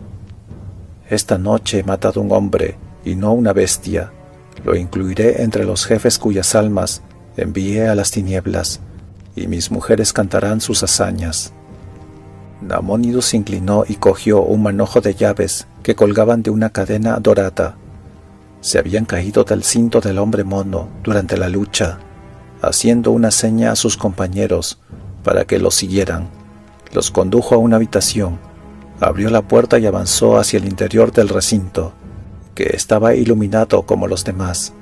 Esta noche he matado un hombre, y no una bestia. Lo incluiré entre los jefes cuyas almas envié a las tinieblas, y mis mujeres cantarán sus hazañas. Nabónidos se inclinó y cogió un manojo de llaves que colgaban de una cadena dorada. Se habían caído del cinto del hombre mono durante la lucha, haciendo una seña a sus compañeros para que los siguieran. Los condujo a una habitación, abrió la puerta y avanzó hacia el interior del recinto, que estaba iluminado como los demás.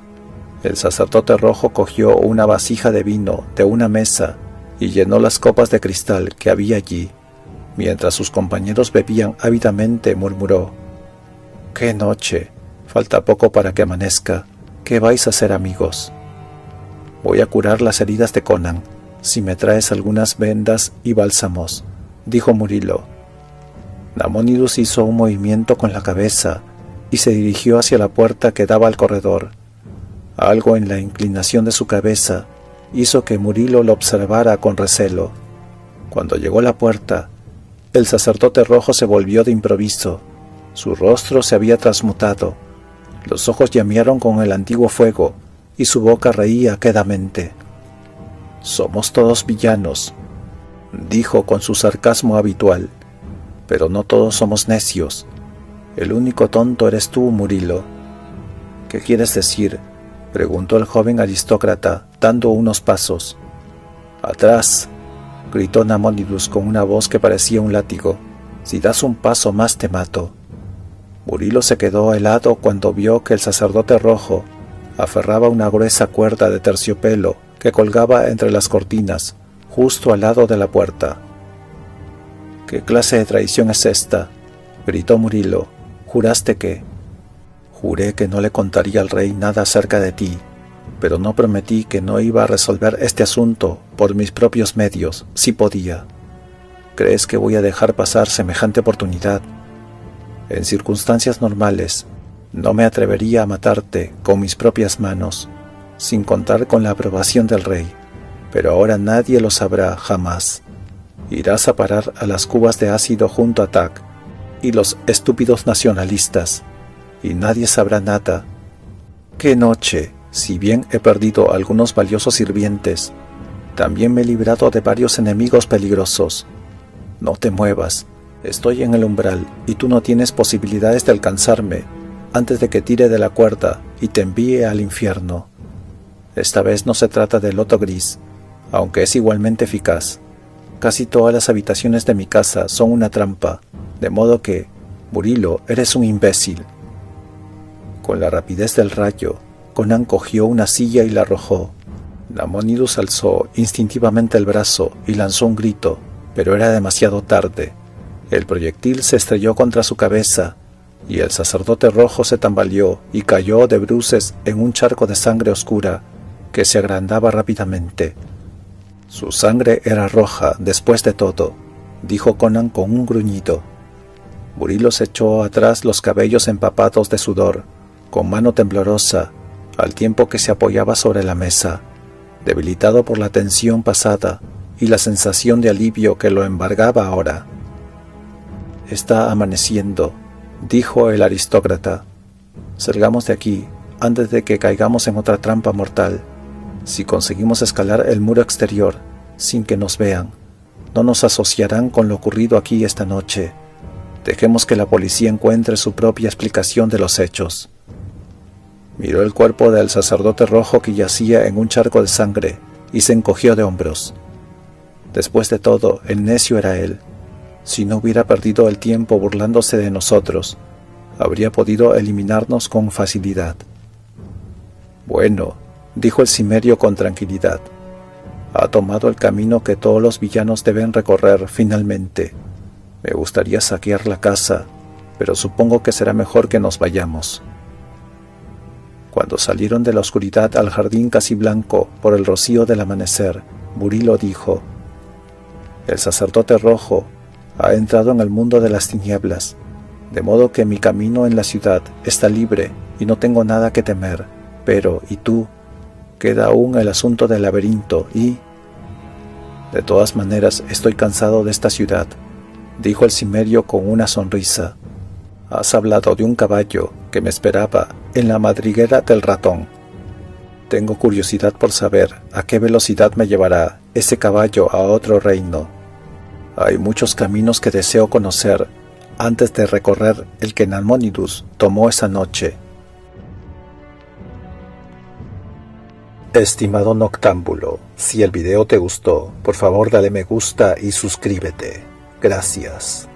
El sacerdote rojo cogió una vasija de vino de una mesa y llenó las copas de cristal que había allí. Mientras sus compañeros bebían ávidamente, murmuró: «¡Qué noche! Falta poco para que amanezca. ¿Qué vais a hacer, amigos?» «Voy a curar las heridas de Conan, si me traes algunas vendas y bálsamos», dijo Murillo. Nabónidos hizo un movimiento con la cabeza y se dirigió hacia la puerta que daba al corredor. Algo en la inclinación de su cabeza hizo que Murillo lo observara con recelo. Cuando llegó a la puerta, el sacerdote rojo se volvió de improviso. Su rostro se había transmutado, los ojos llamearon con el antiguo fuego y su boca reía quedamente. «Somos todos villanos», dijo con su sarcasmo habitual, «pero no todos somos necios. El único tonto eres tú, Murillo». «¿Qué quieres decir?», preguntó el joven aristócrata, dando unos pasos. «Atrás», gritó Nabónidos con una voz que parecía un látigo. «Si das un paso más te mato». Murillo se quedó helado cuando vio que el sacerdote rojo aferraba una gruesa cuerda de terciopelo que colgaba entre las cortinas, justo al lado de la puerta. «¿Qué clase de traición es esta?», gritó Murillo. «¿Juraste que...?» «Juré que no le contaría al rey nada acerca de ti, pero no prometí que no iba a resolver este asunto por mis propios medios, si podía. ¿Crees que voy a dejar pasar semejante oportunidad? En circunstancias normales, no me atrevería a matarte con mis propias manos, sin contar con la aprobación del rey, pero ahora nadie lo sabrá jamás. Irás a parar a las cubas de ácido junto a Tac y los estúpidos nacionalistas, y nadie sabrá nada. ¡Qué noche! Si bien he perdido algunos valiosos sirvientes, también me he librado de varios enemigos peligrosos. No te muevas, estoy en el umbral y tú no tienes posibilidades de alcanzarme antes de que tire de la cuerda y te envíe al infierno. Esta vez no se trata del loto gris, aunque es igualmente eficaz. Casi todas las habitaciones de mi casa son una trampa, de modo que, Murillo, eres un imbécil». Con la rapidez del rayo, Conan cogió una silla y la arrojó. Nabónidos alzó instintivamente el brazo y lanzó un grito, pero era demasiado tarde. El proyectil se estrelló contra su cabeza, y el sacerdote rojo se tambaleó y cayó de bruces en un charco de sangre oscura que se agrandaba rápidamente. «Su sangre era roja, después de todo», dijo Conan con un gruñido. Murillo se echó atrás los cabellos empapados de sudor, con mano temblorosa, al tiempo que se apoyaba sobre la mesa, debilitado por la tensión pasada y la sensación de alivio que lo embargaba ahora. «Está amaneciendo», dijo el aristócrata. «Salgamos de aquí antes de que caigamos en otra trampa mortal. Si conseguimos escalar el muro exterior sin que nos vean, no nos asociarán con lo ocurrido aquí esta noche. Dejemos que la policía encuentre su propia explicación de los hechos. Miró el cuerpo del sacerdote rojo que yacía en un charco de sangre y se encogió de hombros. Después de todo, el necio era él. Si no hubiera perdido el tiempo burlándose de nosotros, habría podido eliminarnos con facilidad. Bueno, dijo el cimerio con tranquilidad. Ha tomado el camino que todos los villanos deben recorrer finalmente. Me gustaría saquear la casa, pero supongo que será mejor que nos vayamos. Cuando salieron de la oscuridad al jardín casi blanco por el rocío del amanecer, Burilo dijo: El sacerdote rojo ha entrado en el mundo de las tinieblas, de modo que mi camino en la ciudad está libre y no tengo nada que temer. Pero, ¿y tú? Queda aún el asunto del laberinto y... De todas maneras, estoy cansado de esta ciudad, dijo el cimerio con una sonrisa. Has hablado de un caballo que me esperaba en la madriguera del ratón. Tengo curiosidad por saber a qué velocidad me llevará ese caballo a otro reino. Hay muchos caminos que deseo conocer antes de recorrer el que Nalmónidas tomó esa noche. Estimado noctámbulo, si el video te gustó, por favor dale me gusta y suscríbete. Gracias.